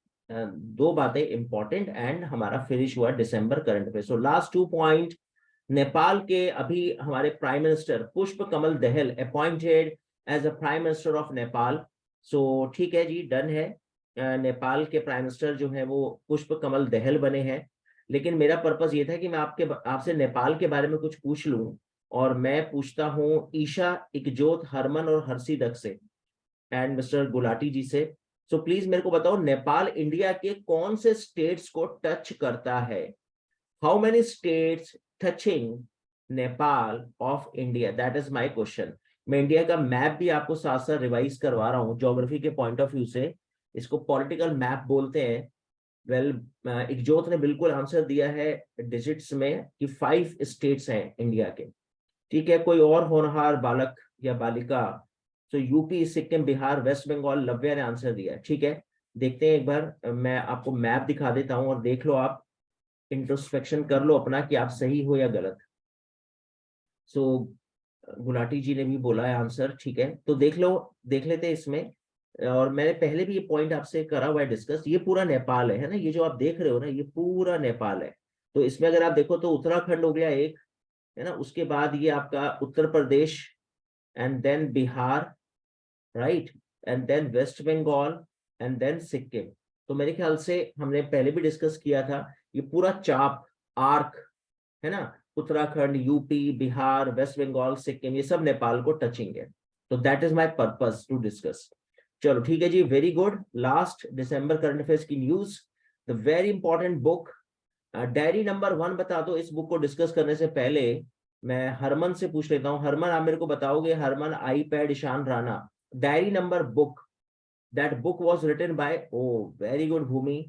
2 बातें इंपॉर्टेंट, एंड हमारा फिनिश हुआ दिसंबर करंट पे। सो लास्ट 2 पॉइंट, नेपाल के अभी हमारे prime minister Pushpa Kamal Dahal appointed as a prime minister of Nepal. So ठीक है जी, डन है, नेपाल के प्राइम मिनिस्टर जो है वो पुष्प कमल दहल बने हैं। लेकिन मेरा पर्पस ये था कि मैं आपसे नेपाल के बारे में कुछ पूछ लूं, और मैं पूछता हूँ ईशा, इकजोत, हरमन और हर्षिदक से, एंड मिस्टर गुलाटी जी से। सो प्लीज मेरे को बताओ, नेपाल इंडिया के कौन से स्टेट्स को टच करता है? How many states touching Nepal of India, that is my question. मैं इंडिया का मैप भी आपको साथ साथ रिवाइज करवा रहा हूँ ज्योग्राफी के पॉइंट ऑफ व्यू से, इसको पॉलिटिकल मैप बोलते हैं। वेल, इकजोत ने बिल्कुल आंसर दिया है डिजिट्स में कि 5 स्टेट्स हैं इंडिया के, ठीक है, कोई और होनहार बालक या बालिका? तो यूपी, सिक्किम, बिहार, वेस्ट बंगाल, लव्या ने आंसर दिया है। ठीक है, देखते हैं एक बार, मैं आपको मैप दिखा देता हूं और देख लो आप, इंट्रोस्पेक्शन कर लो अपना कि आप सही हो या गलत। सो गुलाटी जी ने भी बोला है आंसर, ठीक है, तो देख लो, देख लेते हैं इसमें। और मैंने पहले भी ये पॉइंट आपसे करा हुआ है डिस्कस, ये पूरा नेपाल है ना, ये जो आप देख रहे हो ना, ये पूरा नेपाल है। तो इसमें अगर आप देखो तो उत्तराखंड हो गया एक, है ना, उसके बाद ये आपका Uttar Pradesh, and then Bihar, right, and then West Bengal, and then Sikkim. तो मेरे ख्याल से हमने पहले भी डिस्कस किया था, ये पूरा चाप, आर्क, है ना, उत्तराखंड, यूपी, बिहार, वेस्ट बंगाल, सिक्किम, ये सब नेपाल को टचिंग है। तो that is my purpose to discuss. चलो ठीक है जी, very good. Last December current affairs की news, the very important book, diary number 1 बता दो। इस बुक को डिस्कस करने से पहले मैं हरमन से पूछ लेता हूँ। हरमन, आप मेरे को बताओगे, हरमन आईपैड Ishaan Rana, diary number book, that book was written by, oh very good Bhumi.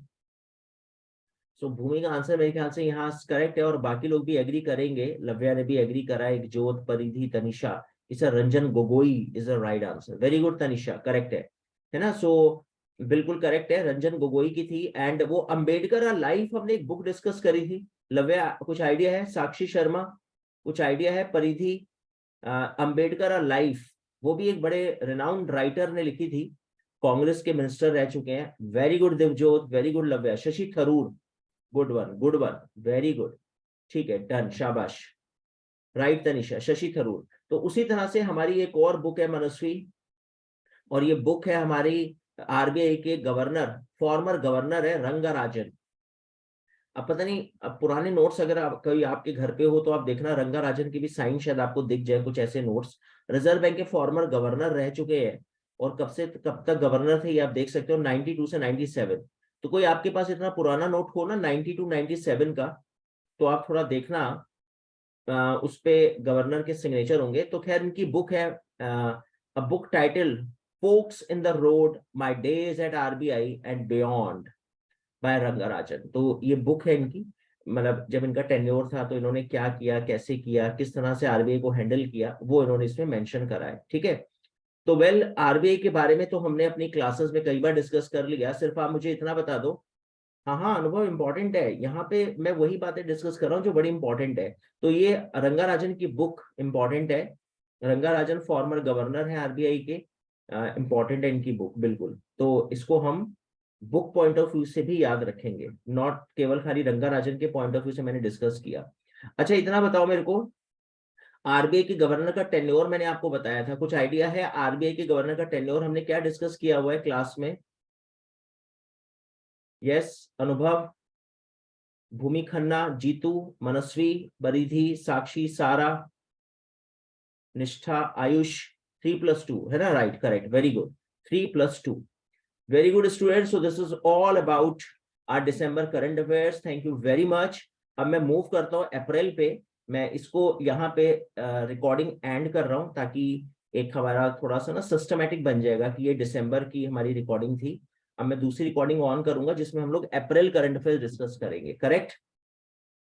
So Bhumi का आंसर मेरे ख्याल से यहाँ करेक्ट है, और बाकी लोग भी एग्री करेंगे, लव्या ने भी एग्री करा है, एक जोत, परिधि, तनिषा, इसे Ranjan Gogoi is the right answer. Very good Tanisha, correct है ना। सो बिल्कुल करेक्ट है, रंजन गोगोई की थी। एंड वो अंबेडकर लाइफ हमने एक बुक डिस्कस करी थी, लव्या कुछ आइडिया है? साक्षी शर्मा कुछ आइडिया है? परिधि, अंबेडकर लाइफ, वो भी एक बड़े रिनाउंड राइटर ने लिखी थी, कांग्रेस के मिनिस्टर रह चुके हैं। Very good Divjot, very good Lavya. Shashi Tharoor, good one, good one, very good, ठीक है, डन, शाबाश, राइट तनिषा, शशि थरूर। तो उसी तरह से हमारी एक और बुक है मनस्वी, और ये बुक है हमारी आरबीआई के गवर्नर, फॉर्मर गवर्नर है रंगाराजन। अब पता नहीं, अब पुराने नोट्स अगर आप कभी आपके घर पे हो तो आप देखना, रंगाराजन की भी साइन शायद आपको दिख जाए, कुछ ऐसे नोट्स। रिजर्व बैंक के फॉर्मर गवर्नर रह चुके हैं, और कब से कब तक गवर्नर थे ये आप देख सकते हो, 92 से 97। तो कोई आपके पास इतना पुराना नोट हो ना 92 97 का, तो आप थोड़ा देखना, उस पे गवर्नर के सिग्नेचर होंगे। तो खैर इनकी बुक है, a book title, forks in the road, my days at RBI and beyond, by Rangarajan. तो ये बुक है इनकी, मतलब जब इनका टेन्योर था तो इन्होंने क्या किया, कैसे किया, किस तरह से आरबीआई को हैंडल किया, वो इन्होंने इसमें मेंशन करा है। ठीक है, तो वेल आरबीआई के बारे में तो हमने अपनी क्लासेस में कई बार डिस्कस कर लिया, सिर्फ आप मुझे इतना बता दो। हाँ हाँ, अनुभव इंपॉर्टेंट है, यहाँ पे मैं वही बातें डिस्कस कर रहा हूँ जो बड़ी इंपॉर्टेंट है। तो ये रंगाराजन की बुक इंपॉर्टेंट है, रंगाराजन फॉर्मर गवर्नर है आरबीआई के, इंपॉर्टेंट है इनकी बुक बिल्कुल। तो इसको हम बुक पॉइंट ऑफ व्यू से भी याद रखेंगे, नॉट केवल खाली रंगाराजन के पॉइंट ऑफ व्यू से मैंने डिस्कस किया। अच्छा इतना बताओ मेरे को, आरबीआई के गवर्नर का टेन्योर मैंने आपको बताया था, कुछ आइडिया है आरबीआई के गवर्नर का टेन्योर हमने क्या डिस्कस किया हुआ है क्लास में? यस, अनुभव, भूमि खन्ना, जीतू, मनस्वी, बरिधि, साक्षी, सारा, निष्ठा, आयुष, 3+2 है ना, right, correct, very good, 3+2, very good student. So this is all about our December current affairs, thank you very much. अब मैं मूव करता हूँ अप्रैल पे, मैं इसको यहाँ पे रिकॉर्डिंग एंड कर रहा हूँ, ताकि एक हमारा थोड़ा सा ना सिस्टमेटिक बन जाएगा कि ये दिसंबर की हमारी रिकॉर्डिंग थी। अब मैं दूसरी रिकॉर्डिंग ऑन करूंगा जिसमें हम लोग अप्रैल करंट अफेयर्स डिस्कस करेंगे, करेक्ट?